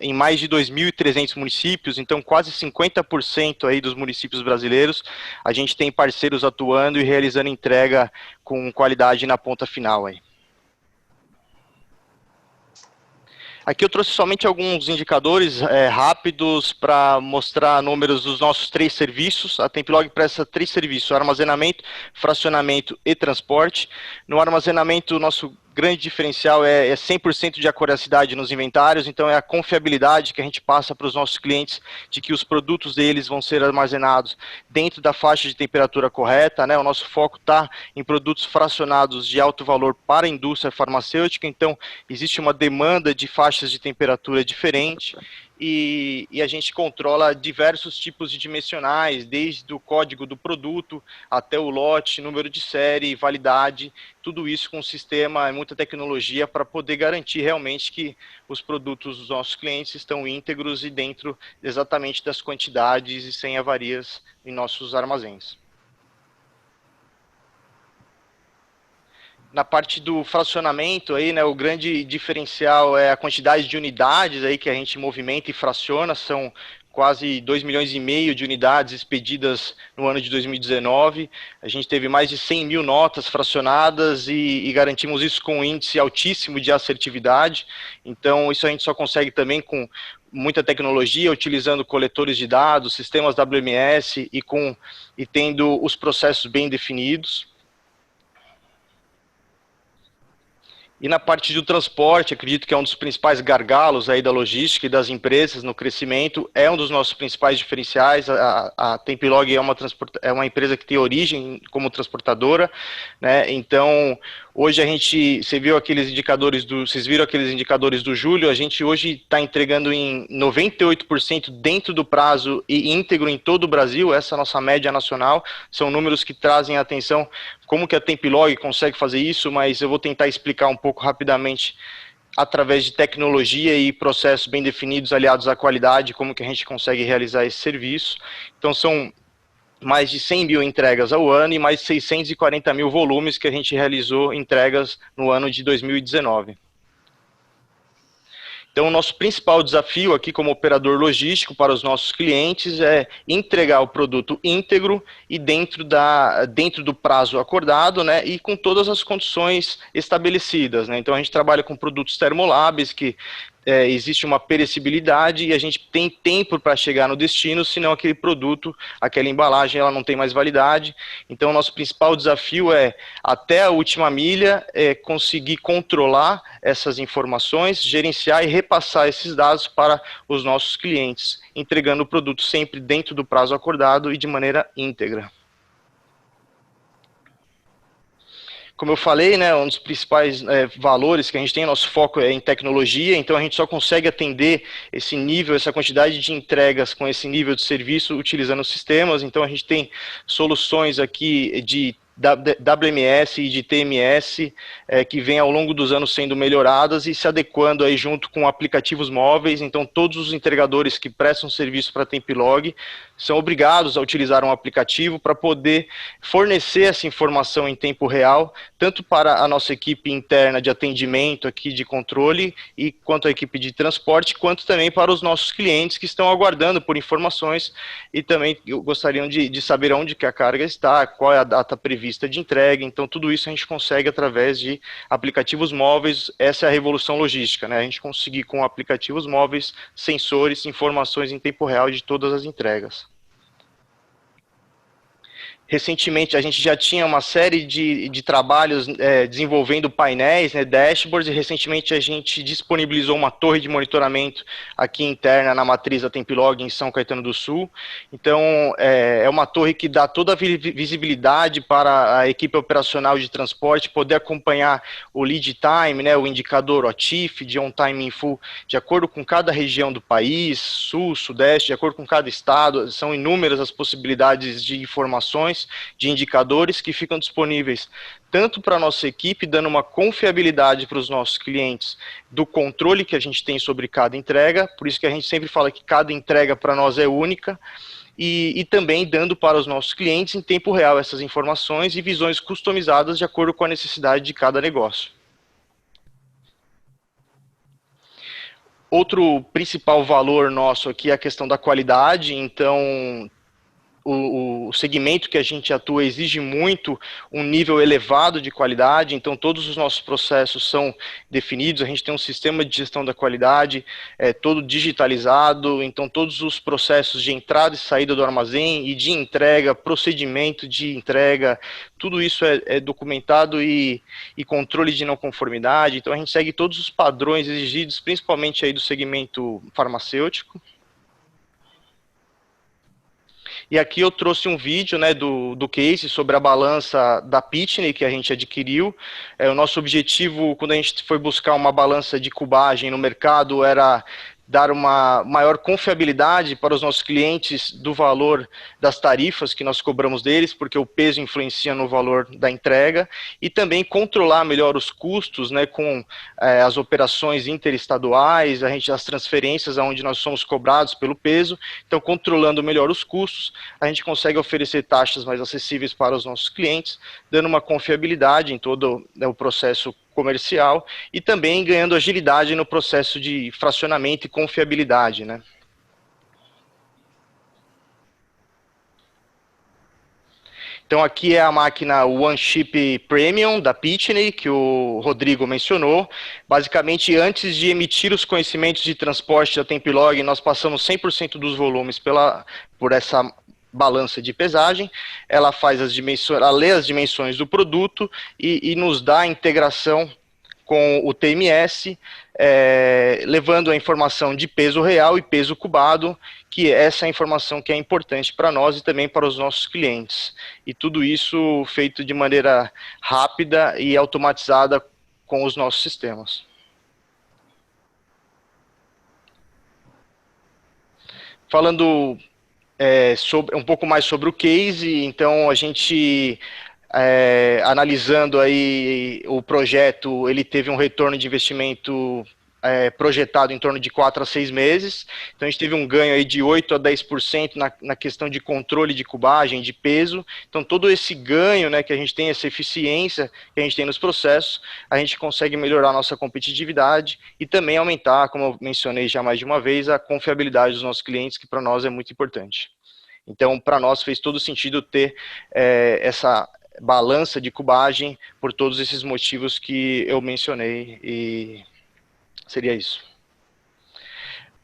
em mais de 2.300 municípios, então quase 50% aí dos municípios brasileiros, a gente tem parceiros atuando e realizando entrega com qualidade na ponta final aí. Aqui eu trouxe somente alguns indicadores rápidos para mostrar números dos nossos 3 serviços. A Tempilog presta 3 serviços: armazenamento, fracionamento e transporte. No armazenamento, o nosso grande diferencial é 100% de acuracidade nos inventários, então é a confiabilidade que a gente passa para os nossos clientes de que os produtos deles vão ser armazenados dentro da faixa de temperatura correta, né? O nosso foco está em produtos fracionados de alto valor para a indústria farmacêutica, então existe uma demanda de faixas de temperatura diferente. E a gente controla diversos tipos de dimensionais, desde o código do produto até o lote, número de série, validade, tudo isso com um sistema e muita tecnologia para poder garantir realmente que os produtos dos nossos clientes estão íntegros e dentro exatamente das quantidades e sem avarias em nossos armazéns. Na parte do fracionamento, aí, né, o grande diferencial é a quantidade de unidades aí que a gente movimenta e fraciona, são quase 2,5 milhões de unidades expedidas no ano de 2019, a gente teve mais de 100 mil notas fracionadas e garantimos isso com um índice altíssimo de assertividade, então isso a gente só consegue também com muita tecnologia, utilizando coletores de dados, sistemas WMS e tendo os processos bem definidos. E na parte do transporte, acredito que é um dos principais gargalos aí da logística e das empresas no crescimento, é um dos nossos principais diferenciais. A Tempilog é uma empresa que tem origem como transportadora, né? Então, hoje vocês viram aqueles indicadores do Júlio, a gente hoje está entregando em 98% dentro do prazo e íntegro em todo o Brasil, essa é a nossa média nacional, são números que trazem a atenção como que a Tempilog consegue fazer isso, mas eu vou tentar explicar um pouco rapidamente através de tecnologia e processos bem definidos aliados à qualidade, como que a gente consegue realizar esse serviço. Então são mais de 100 mil entregas ao ano e mais de 640 mil volumes que a gente realizou entregas no ano de 2019. Então, o nosso principal desafio aqui como operador logístico para os nossos clientes é entregar o produto íntegro e dentro do prazo acordado, né, e com todas as condições estabelecidas, né. Então, a gente trabalha com produtos termoláveis que existe uma perecibilidade e a gente tem tempo para chegar no destino, senão aquele produto, aquela embalagem, ela não tem mais validade. Então, o nosso principal desafio é, até a última milha, conseguir controlar essas informações, gerenciar e repassar esses dados para os nossos clientes, entregando o produto sempre dentro do prazo acordado e de maneira íntegra. Como eu falei, né, um dos principais valores que a gente tem, nosso foco é em tecnologia, então a gente só consegue atender esse nível, essa quantidade de entregas com esse nível de serviço utilizando sistemas, então a gente tem soluções aqui de WMS e de TMS, que vem ao longo dos anos sendo melhoradas e se adequando aí junto com aplicativos móveis. Então, todos os entregadores que prestam serviço para a Tempilog são obrigados a utilizar um aplicativo para poder fornecer essa informação em tempo real, tanto para a nossa equipe interna de atendimento aqui de controle, e quanto a equipe de transporte, quanto também para os nossos clientes que estão aguardando por informações e também gostariam de saber onde que a carga está, qual é a data prevista de entrega. Então, tudo isso a gente consegue através de aplicativos móveis. Essa é a revolução logística, né? A gente conseguir com aplicativos móveis, sensores, informações em tempo real de todas as entregas. Recentemente, a gente já tinha uma série de trabalhos desenvolvendo painéis, né, dashboards, e recentemente a gente disponibilizou uma torre de monitoramento aqui interna na matriz da Tempilog em São Caetano do Sul. Então, é uma torre que dá toda a visibilidade para a equipe operacional de transporte poder acompanhar o lead time, né, o indicador OTIF, de on time in full, de acordo com cada região do país, sul, sudeste, de acordo com cada estado. São inúmeras as possibilidades de informações, de indicadores que ficam disponíveis tanto para a nossa equipe, dando uma confiabilidade para os nossos clientes do controle que a gente tem sobre cada entrega. Por isso que a gente sempre fala que cada entrega para nós é única, e também dando para os nossos clientes em tempo real essas informações e visões customizadas de acordo com a necessidade de cada negócio. Outro principal valor nosso aqui é a questão da qualidade. Então, o segmento que a gente atua exige muito um nível elevado de qualidade. Então, todos os nossos processos são definidos. A gente tem um sistema de gestão da qualidade todo digitalizado. Então, todos os processos de entrada e saída do armazém e de entrega, procedimento de entrega, tudo isso é documentado e controle de não conformidade. Então, a gente segue todos os padrões exigidos, principalmente aí do segmento farmacêutico. E aqui eu trouxe um vídeo, né, do case sobre a balança da Pitney que a gente adquiriu. O nosso objetivo, quando a gente foi buscar uma balança de cubagem no mercado, era dar uma maior confiabilidade para os nossos clientes do valor das tarifas que nós cobramos deles, porque o peso influencia no valor da entrega, e também controlar melhor os custos, né, com as operações interestaduais, as transferências onde nós somos cobrados pelo peso. Então, controlando melhor os custos, a gente consegue oferecer taxas mais acessíveis para os nossos clientes, dando uma confiabilidade em todo o processo comercial e também ganhando agilidade no processo de fracionamento e confiabilidade, né? Então aqui é a máquina OneShip Premium da Pitney, que o Rodrigo mencionou. Basicamente, antes de emitir os conhecimentos de transporte da Tempilog, nós passamos 100% dos volumes por essa balança de pesagem. Ela faz ela lê as dimensões do produto e nos dá a integração com o TMS, levando a informação de peso real e peso cubado, que essa é a informação que é importante para nós e também para os nossos clientes. E tudo isso feito de maneira rápida e automatizada com os nossos sistemas. Falando um pouco mais sobre o case, então a gente, analisando aí o projeto, ele teve um retorno de investimento projetado em torno de 4 a 6 meses, então a gente teve um ganho aí de 8 a 10% na questão de controle de cubagem, de peso. Então todo esse ganho, né, que a gente tem, essa eficiência que a gente tem nos processos, a gente consegue melhorar a nossa competitividade e também aumentar, como eu mencionei já mais de uma vez, a confiabilidade dos nossos clientes, que para nós é muito importante. Então, para nós fez todo sentido ter essa balança de cubagem por todos esses motivos que eu mencionei, e seria isso.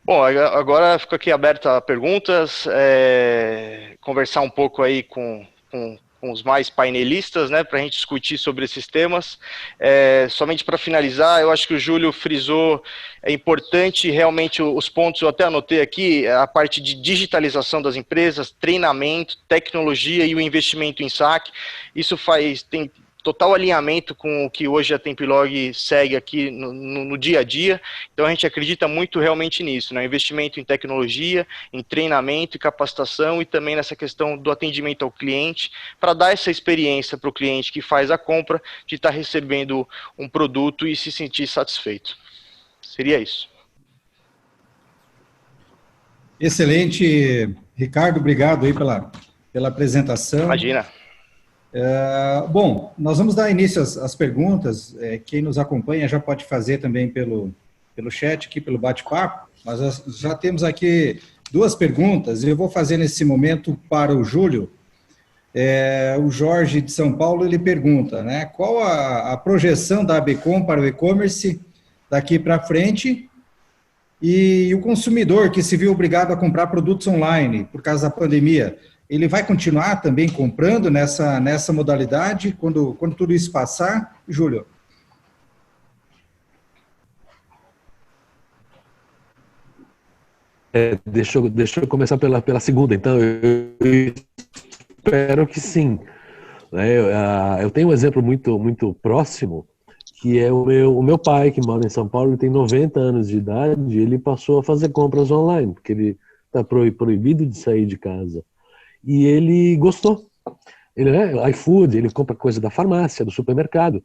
Bom, agora fico aqui aberto a perguntas, conversar um pouco aí com os mais painelistas, né, para a gente discutir sobre esses temas. Somente para finalizar, eu acho que o Júlio frisou, é importante realmente os pontos, eu até anotei aqui, a parte de digitalização das empresas, treinamento, tecnologia e o investimento em saque. Isso total alinhamento com o que hoje a Tempilog segue aqui no dia a dia. Então a gente acredita muito realmente nisso, né? Investimento em tecnologia, em treinamento e capacitação, e também nessa questão do atendimento ao cliente, para dar essa experiência para o cliente que faz a compra, de estar recebendo um produto e se sentir satisfeito. Seria isso. Excelente, Ricardo, obrigado aí pela apresentação. Imagina. Bom, nós vamos dar início às perguntas. Quem nos acompanha já pode fazer também pelo chat, aqui pelo bate-papo. Mas nós já temos aqui 2 perguntas, e eu vou fazer nesse momento para o Júlio. O Jorge de São Paulo, ele pergunta, né, qual a projeção da ABECOM para o e-commerce daqui para frente, e o consumidor que se viu obrigado a comprar produtos online por causa da pandemia, ele vai continuar também comprando nessa modalidade quando tudo isso passar? Júlio? Deixa eu começar pela segunda, então. Eu espero que sim. Eu tenho um exemplo muito próximo, que é o meu pai, que mora em São Paulo. Ele tem 90 anos de idade, ele passou a fazer compras online, porque ele está proibido de sair de casa. E ele gostou. Ele iFood, ele compra coisa da farmácia, do supermercado.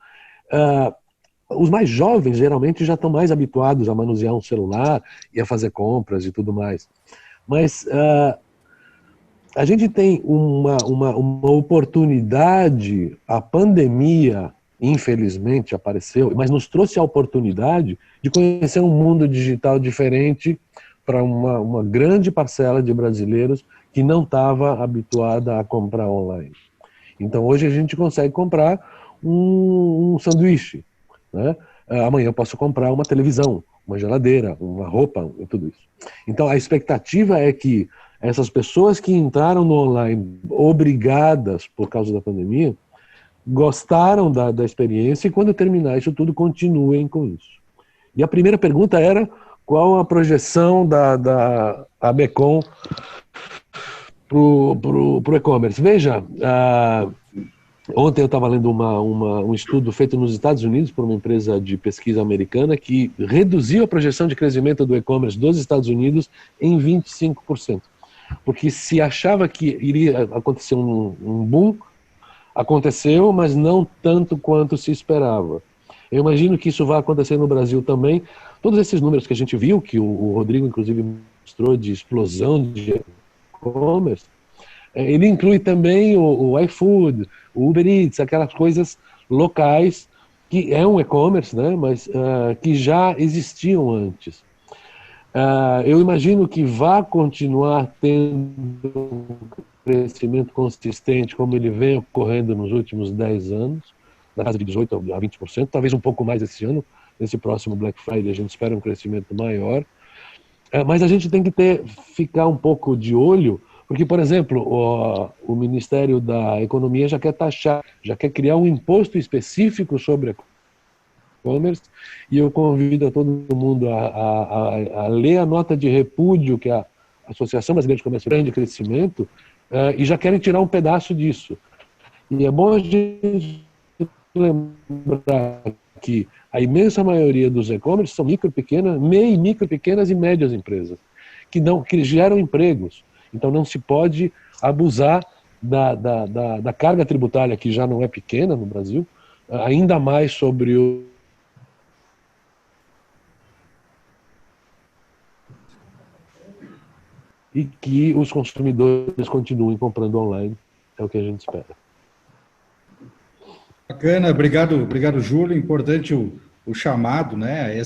Os mais jovens, geralmente, já estão mais habituados a manusear um celular e a fazer compras e tudo mais. Mas a gente tem uma oportunidade. A pandemia, infelizmente, apareceu, mas nos trouxe a oportunidade de conhecer um mundo digital diferente para uma grande parcela de brasileiros que não estava habituada a comprar online. Então, hoje a gente consegue comprar um sanduíche, né? Amanhã eu posso comprar uma televisão, uma geladeira, uma roupa, e tudo isso. Então, a expectativa é que essas pessoas que entraram no online obrigadas por causa da pandemia, gostaram da experiência, e quando terminar isso tudo, continuem com isso. E a primeira pergunta era: qual a projeção da ABECOM para o e-commerce? Veja, ontem eu estava lendo um estudo feito nos Estados Unidos por uma empresa de pesquisa americana que reduziu a projeção de crescimento do e-commerce dos Estados Unidos em 25%. Porque se achava que iria acontecer um boom, aconteceu, mas não tanto quanto se esperava. Eu imagino que isso vai acontecer no Brasil também. Todos esses números que a gente viu, que o Rodrigo inclusive mostrou, de explosão de e-commerce, ele inclui também o iFood, o Uber Eats, aquelas coisas locais, que é um e-commerce, né, mas que já existiam antes. Eu imagino que vai continuar tendo um crescimento consistente, como ele vem ocorrendo nos últimos 10 anos, na casa de 18% a 20%, talvez um pouco mais esse ano. Nesse próximo Black Friday a gente espera um crescimento maior. Mas a gente tem que ficar um pouco de olho, porque, por exemplo, o Ministério da Economia já quer taxar, já quer criar um imposto específico sobre e-commerce, e eu convido a todo mundo a ler a nota de repúdio que a Associação Brasileira de Comércio tem de crescimento, e já querem tirar um pedaço disso. E é bom a gente lembrar que a imensa maioria dos e-commerce são micro, pequenas e médias empresas, que geram empregos. Então não se pode abusar da carga tributária, que já não é pequena no Brasil, ainda mais sobre e que os consumidores continuem comprando online, é o que a gente espera. Bacana, obrigado, Júlio. Importante o chamado, né,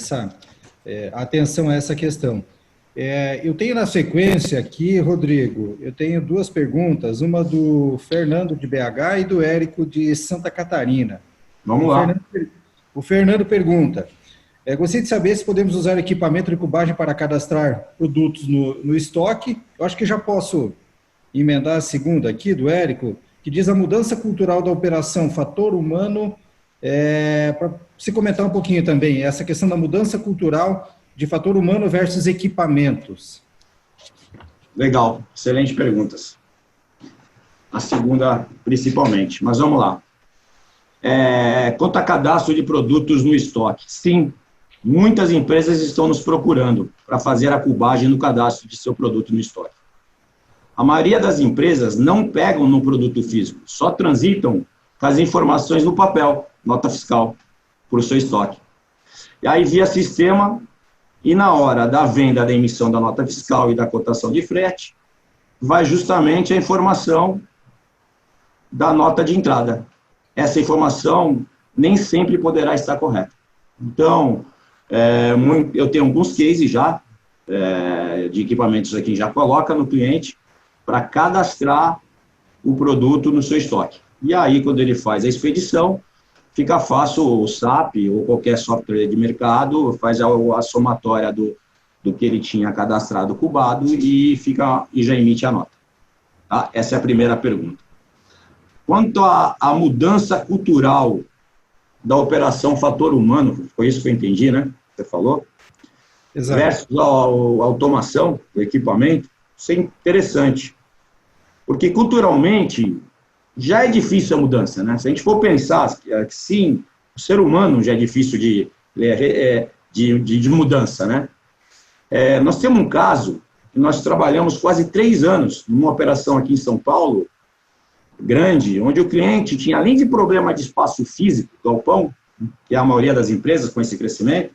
atenção a essa questão. Eu tenho na sequência aqui, Rodrigo, eu tenho 2 perguntas, uma do Fernando de BH e do Érico de Santa Catarina. Vamos lá. O Fernando pergunta: gostaria de saber se podemos usar equipamento de cubagem para cadastrar produtos no estoque. Eu acho que já posso emendar a segunda aqui, do Érico, que diz: a mudança cultural da operação fator humano, para se comentar um pouquinho também, essa questão da mudança cultural de fator humano versus equipamentos. Legal, excelentes perguntas. A segunda, principalmente, mas vamos lá. quanto a cadastro de produtos no estoque. Sim, muitas empresas estão nos procurando para fazer a cubagem no cadastro de seu produto no estoque. A maioria das empresas não pegam no produto físico, só transitam com as informações no papel, nota fiscal, para o seu estoque. E aí, via sistema, e na hora da venda, da emissão da nota fiscal e da cotação de frete, vai justamente a informação da nota de entrada. Essa informação nem sempre poderá estar correta. Então, eu tenho alguns cases já, de equipamentos aqui, já coloca no cliente para cadastrar o produto no seu estoque. E aí, quando ele faz a expedição, fica fácil, o SAP ou qualquer software de mercado faz a somatória do que ele tinha cadastrado cubado e já emite a nota. Tá? Essa é a primeira pergunta. Quanto à mudança cultural da operação fator humano, foi isso que eu entendi, né? Você falou? Exato. Versus a automação do equipamento, isso é interessante. Porque culturalmente já é difícil a mudança, né? Se a gente for pensar que sim, o ser humano já é difícil de mudança, né? Nós temos um caso que nós trabalhamos quase 3 anos numa operação aqui em São Paulo, grande, onde o cliente tinha, além de problema de espaço físico, galpão, que é a maioria das empresas com esse crescimento,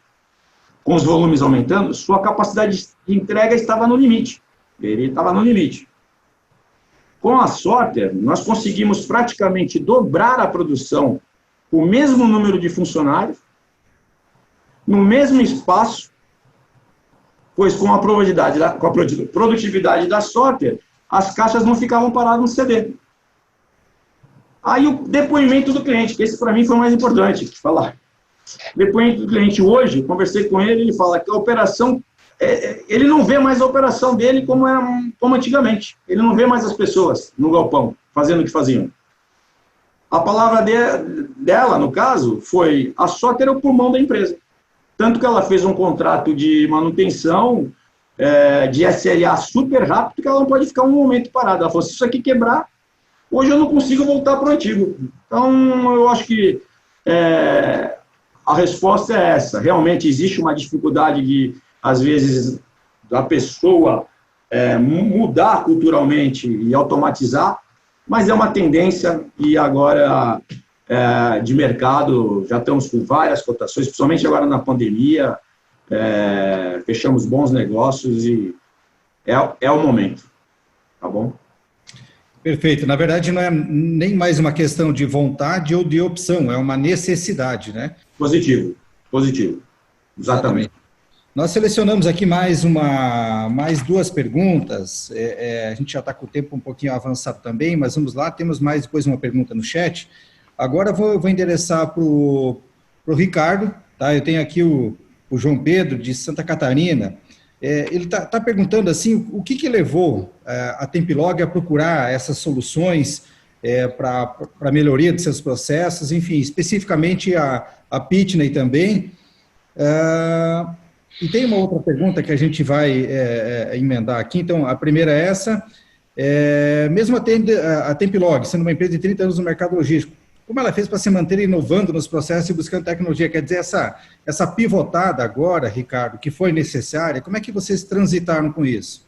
com os volumes aumentando, sua capacidade de entrega estava no limite. Ele estava no limite. Com a Sorter, nós conseguimos praticamente dobrar a produção com o mesmo número de funcionários, no mesmo espaço, pois com a produtividade da Sorter, as caixas não ficavam paradas no CD. Aí o depoimento do cliente, que esse para mim foi o mais importante de falar. Depoimento do cliente hoje, conversei com ele, ele fala que a operação, ele não vê mais a operação dele como antigamente. Ele não vê mais as pessoas no galpão fazendo o que faziam. A palavra dela, no caso, foi: a Sorter é o pulmão da empresa. Tanto que ela fez um contrato de manutenção de SLA super rápido, que ela não pode ficar um momento parada. Ela falou: se isso aqui quebrar, hoje eu não consigo voltar para o antigo. Então, eu acho que a resposta é essa. Realmente existe uma dificuldade de, às vezes, da pessoa mudar culturalmente e automatizar, mas é uma tendência e agora, de mercado, já estamos com várias cotações, principalmente agora na pandemia, fechamos bons negócios e é o momento. Tá bom? Perfeito. Na verdade, não é nem mais uma questão de vontade ou de opção, é uma necessidade, né? Positivo. Exatamente. Nós selecionamos aqui mais 2 perguntas. A gente já está com o tempo um pouquinho avançado também, mas vamos lá. Temos mais depois uma pergunta no chat. Agora vou endereçar para o Ricardo. Tá? Eu tenho aqui o João Pedro, de Santa Catarina. Ele está perguntando assim, o que levou a Tempilog a procurar essas soluções para a melhoria de seus processos, enfim, especificamente a Pitney também. E tem uma outra pergunta que a gente vai emendar aqui. Então, a primeira é essa. Mesmo a Tempilog, sendo uma empresa de 30 anos no mercado logístico, como ela fez para se manter inovando nos processos e buscando tecnologia? Quer dizer, essa pivotada agora, Ricardo, que foi necessária, como é que vocês transitaram com isso?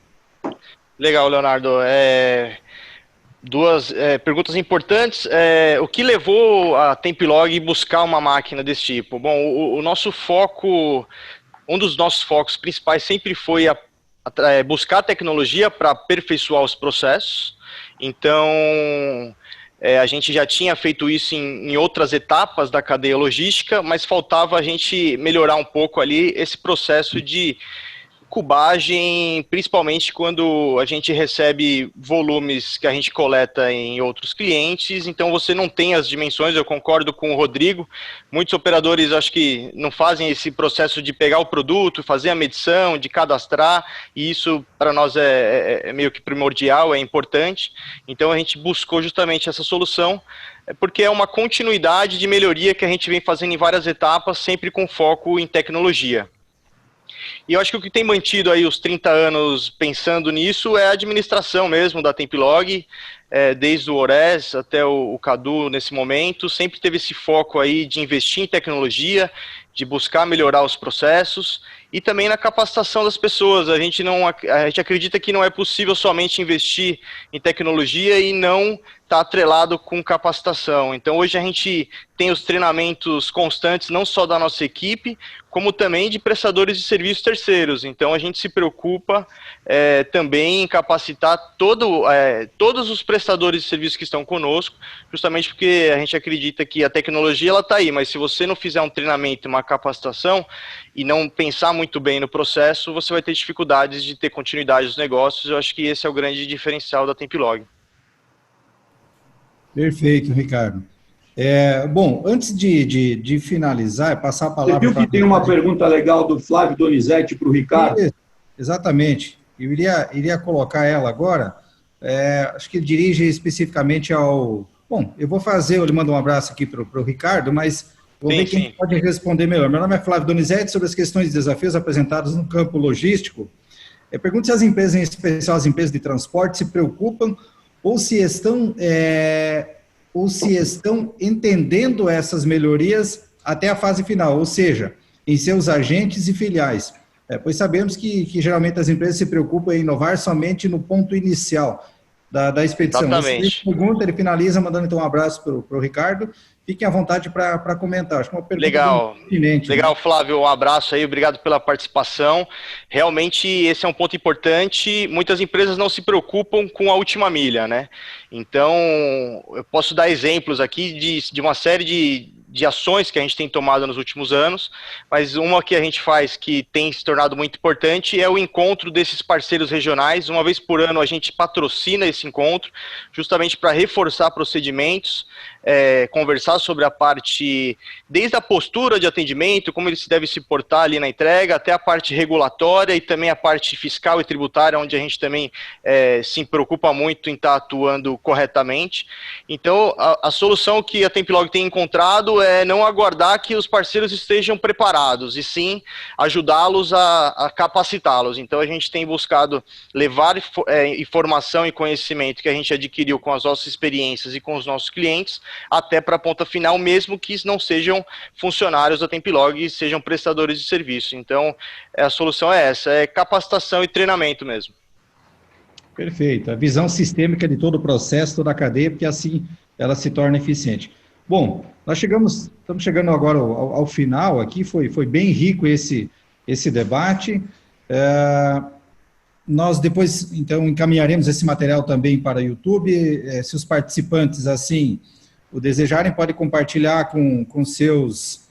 Legal, Leonardo. 2 perguntas importantes. O que levou a Tempilog a buscar uma máquina desse tipo? Bom, o nosso foco, um dos nossos focos principais sempre foi buscar tecnologia para aperfeiçoar os processos. Então, a gente já tinha feito isso em outras etapas da cadeia logística, mas faltava a gente melhorar um pouco ali esse processo de cubagem, principalmente quando a gente recebe volumes que a gente coleta em outros clientes, então você não tem as dimensões. Eu concordo com o Rodrigo, muitos operadores acho que não fazem esse processo de pegar o produto, fazer a medição, de cadastrar, e isso para nós é meio que primordial, é importante. Então a gente buscou justamente essa solução, porque é uma continuidade de melhoria que a gente vem fazendo em várias etapas, sempre com foco em tecnologia. E eu acho que o que tem mantido aí os 30 anos pensando nisso é a administração mesmo da Templog, desde o Ores até o Cadu nesse momento, sempre teve esse foco aí de investir em tecnologia, de buscar melhorar os processos e também na capacitação das pessoas. A gente acredita que não é possível somente investir em tecnologia e não estar atrelado com capacitação. Então hoje a gente tem os treinamentos constantes, não só da nossa equipe, como também de prestadores de serviços terceiros. Então a gente se preocupa também em capacitar todos os prestadores de serviços que estão conosco, justamente porque a gente acredita que a tecnologia ela está aí, mas se você não fizer um treinamento, uma capacitação e não pensar muito bem no processo, você vai ter dificuldades de ter continuidade dos negócios. Eu acho que esse é o grande diferencial da Templog. Perfeito, Ricardo. Bom, antes de finalizar, passar a palavra... Você viu que tem uma pergunta legal do Flávio Donizete para o Ricardo? Exatamente. Eu iria colocar ela agora. Acho que ele dirige especificamente ao... Bom, eu vou fazer, eu lhe mando um abraço aqui para o Ricardo, mas vou ver quem pode responder melhor. Meu nome é Flávio Donizete, sobre as questões e desafios apresentados no campo logístico. Eu pergunto se as empresas, em especial as empresas de transporte, se preocupam ou se estão entendendo essas melhorias até a fase final, ou seja, em seus agentes e filiais. Pois sabemos que geralmente as empresas se preocupam em inovar somente no ponto inicial da expedição. Exatamente. Essa pergunta, ele finaliza mandando então um abraço para o Ricardo. Fiquem à vontade para comentar. Acho que é uma pergunta legal, pertinente. Legal, né? Flávio, um abraço aí, obrigado pela participação. Realmente esse é um ponto importante. Muitas empresas não se preocupam com a última milha, né? Então, eu posso dar exemplos aqui de uma série de ações que a gente tem tomado nos últimos anos, mas uma que a gente faz que tem se tornado muito importante é o encontro desses parceiros regionais. Uma vez por ano a gente patrocina esse encontro, justamente para reforçar procedimentos, conversar sobre a parte, desde a postura de atendimento, como ele se deve se portar ali na entrega, até a parte regulatória e também a parte fiscal e tributária, onde a gente também se preocupa muito em estar atuando corretamente. Então, a solução que a Templog tem encontrado é não aguardar que os parceiros estejam preparados, e sim ajudá-los a capacitá-los. Então, a gente tem buscado levar informação e conhecimento que a gente adquiriu com as nossas experiências e com os nossos clientes, até para a ponta final, mesmo que não sejam funcionários da Templog, sejam prestadores de serviço. Então, a solução é essa, é capacitação e treinamento mesmo. Perfeito. A visão sistêmica de todo o processo, toda a cadeia, porque assim ela se torna eficiente. Bom, estamos chegando agora ao final aqui, foi bem rico esse debate. Nós depois, então, encaminharemos esse material também para o YouTube. Se os participantes, assim, o desejarem, podem compartilhar com seus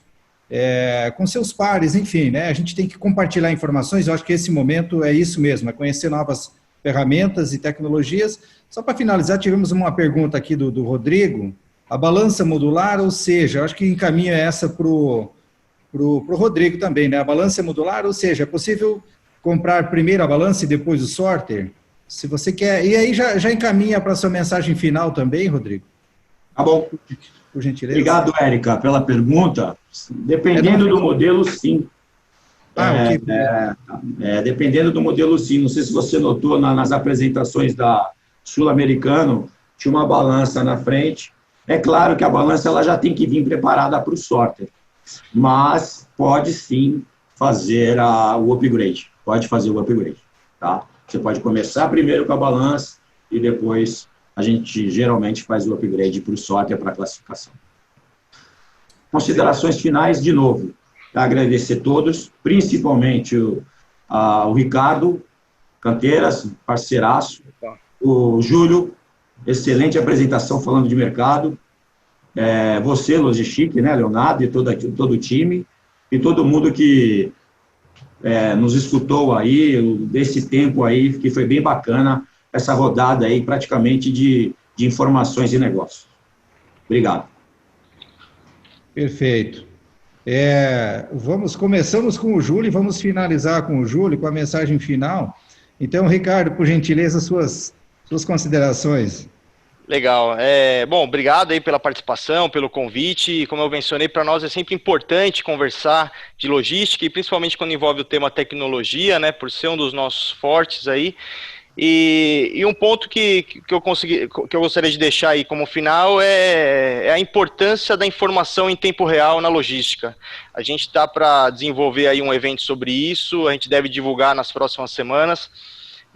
pares, enfim, né? A gente tem que compartilhar informações. Eu acho que esse momento é isso mesmo, é conhecer novas ferramentas e tecnologias. Só para finalizar, tivemos uma pergunta aqui do Rodrigo. A balança modular, ou seja, eu acho que encaminha essa para o Rodrigo também, né? A balança modular, ou seja, é possível comprar primeiro a balança e depois o sorter? Se você quer... E aí já encaminha para a sua mensagem final também, Rodrigo? Tá bom. Por gentileza. Obrigado, Érica, pela pergunta. Dependendo do modelo, sim. Ok. Dependendo do modelo, sim. Não sei se você notou nas apresentações da Sul-Americano, tinha uma balança na frente. É claro que a balança ela já tem que vir preparada para o sorter, mas pode sim fazer o upgrade. Pode fazer o upgrade, tá? Você pode começar primeiro com a balança e depois a gente geralmente faz o upgrade para o sorter, para a classificação. Considerações finais, de novo. Agradecer a todos, principalmente o Ricardo Canteiras, parceiraço, o Júlio, excelente apresentação falando de mercado, você, Logistic, né, Leonardo, e todo o time, e todo mundo que nos escutou aí, desse tempo aí, que foi bem bacana, essa rodada aí, praticamente de informações e negócios. Obrigado. Perfeito. Começamos com o Júlio e vamos finalizar com o Júlio, com a mensagem final. Então, Ricardo, por gentileza, suas considerações. Legal. Bom, obrigado aí pela participação, pelo convite. Como eu mencionei, para nós é sempre importante conversar de logística, e principalmente quando envolve o tema tecnologia, né, por ser um dos nossos fortes aí. E um ponto que eu gostaria de deixar aí como final é a importância da informação em tempo real na logística. A gente está para desenvolver aí um evento sobre isso, a gente deve divulgar nas próximas semanas.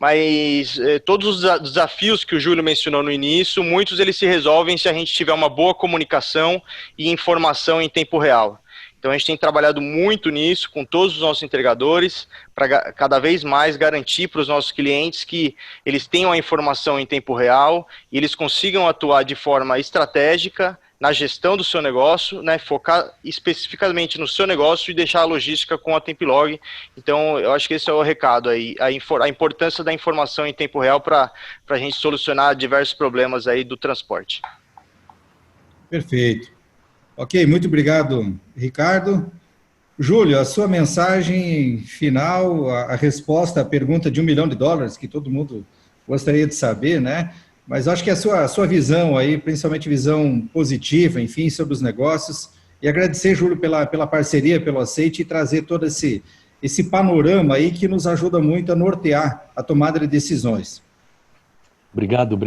Mas todos os desafios que o Júlio mencionou no início, muitos eles se resolvem se a gente tiver uma boa comunicação e informação em tempo real. Então a gente tem trabalhado muito nisso com todos os nossos entregadores, para cada vez mais garantir para os nossos clientes que eles tenham a informação em tempo real e eles consigam atuar de forma estratégica na gestão do seu negócio, né, focar especificamente no seu negócio e deixar a logística com a Tempilog. Então, eu acho que esse é o recado aí, a importância da informação em tempo real para a gente solucionar diversos problemas aí do transporte. Perfeito. Ok, muito obrigado, Ricardo. Júlio, a sua mensagem final, a resposta à pergunta de $1 milhão, que todo mundo gostaria de saber, né? Mas acho que a sua visão aí, principalmente visão positiva, enfim, sobre os negócios, e agradecer, Júlio, pela parceria, pelo aceite e trazer todo esse panorama aí que nos ajuda muito a nortear a tomada de decisões. Obrigado,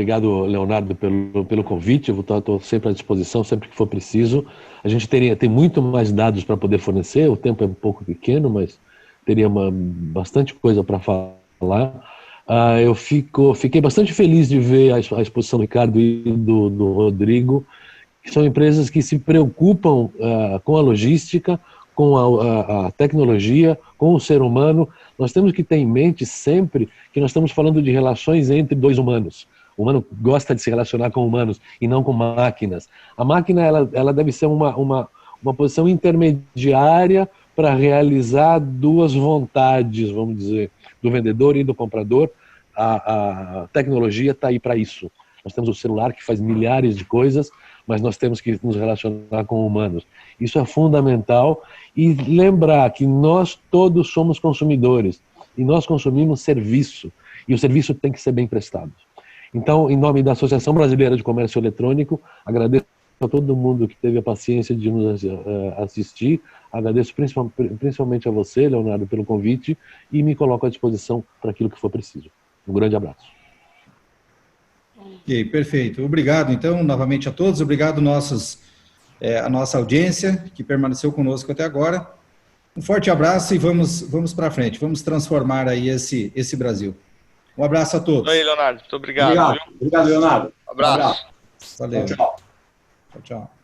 Leonardo, pelo convite. Eu estou sempre à disposição, sempre que for preciso. A gente tem muito mais dados para poder fornecer, o tempo é um pouco pequeno, mas teria bastante coisa para falar. Eu fiquei bastante feliz de ver a exposição do Ricardo e do Rodrigo, que são empresas que se preocupam com a logística, com a tecnologia, com o ser humano. Nós temos que ter em mente sempre que nós estamos falando de relações entre dois humanos. O humano gosta de se relacionar com humanos e não com máquinas. A máquina ela deve ser uma posição intermediária para realizar duas vontades, vamos dizer, do vendedor e do comprador. A tecnologia está aí para isso. Nós temos o celular que faz milhares de coisas, mas nós temos que nos relacionar com humanos. Isso é fundamental. E lembrar que nós todos somos consumidores e nós consumimos serviço, e o serviço tem que ser bem prestado. Então, em nome da Associação Brasileira de Comércio Eletrônico, agradeço a todo mundo que teve a paciência de nos assistir, agradeço principalmente a você, Leonardo, pelo convite, e me coloco à disposição para aquilo que for preciso. Um grande abraço. Ok, perfeito. Obrigado, então, novamente a todos. Obrigado a nossa audiência, que permaneceu conosco até agora. Um forte abraço e vamos para frente. Vamos transformar aí esse Brasil. Um abraço a todos. Oi, Leonardo. Muito obrigado. Obrigado, Leonardo. Um abraço. Valeu. Tchau. Tchau.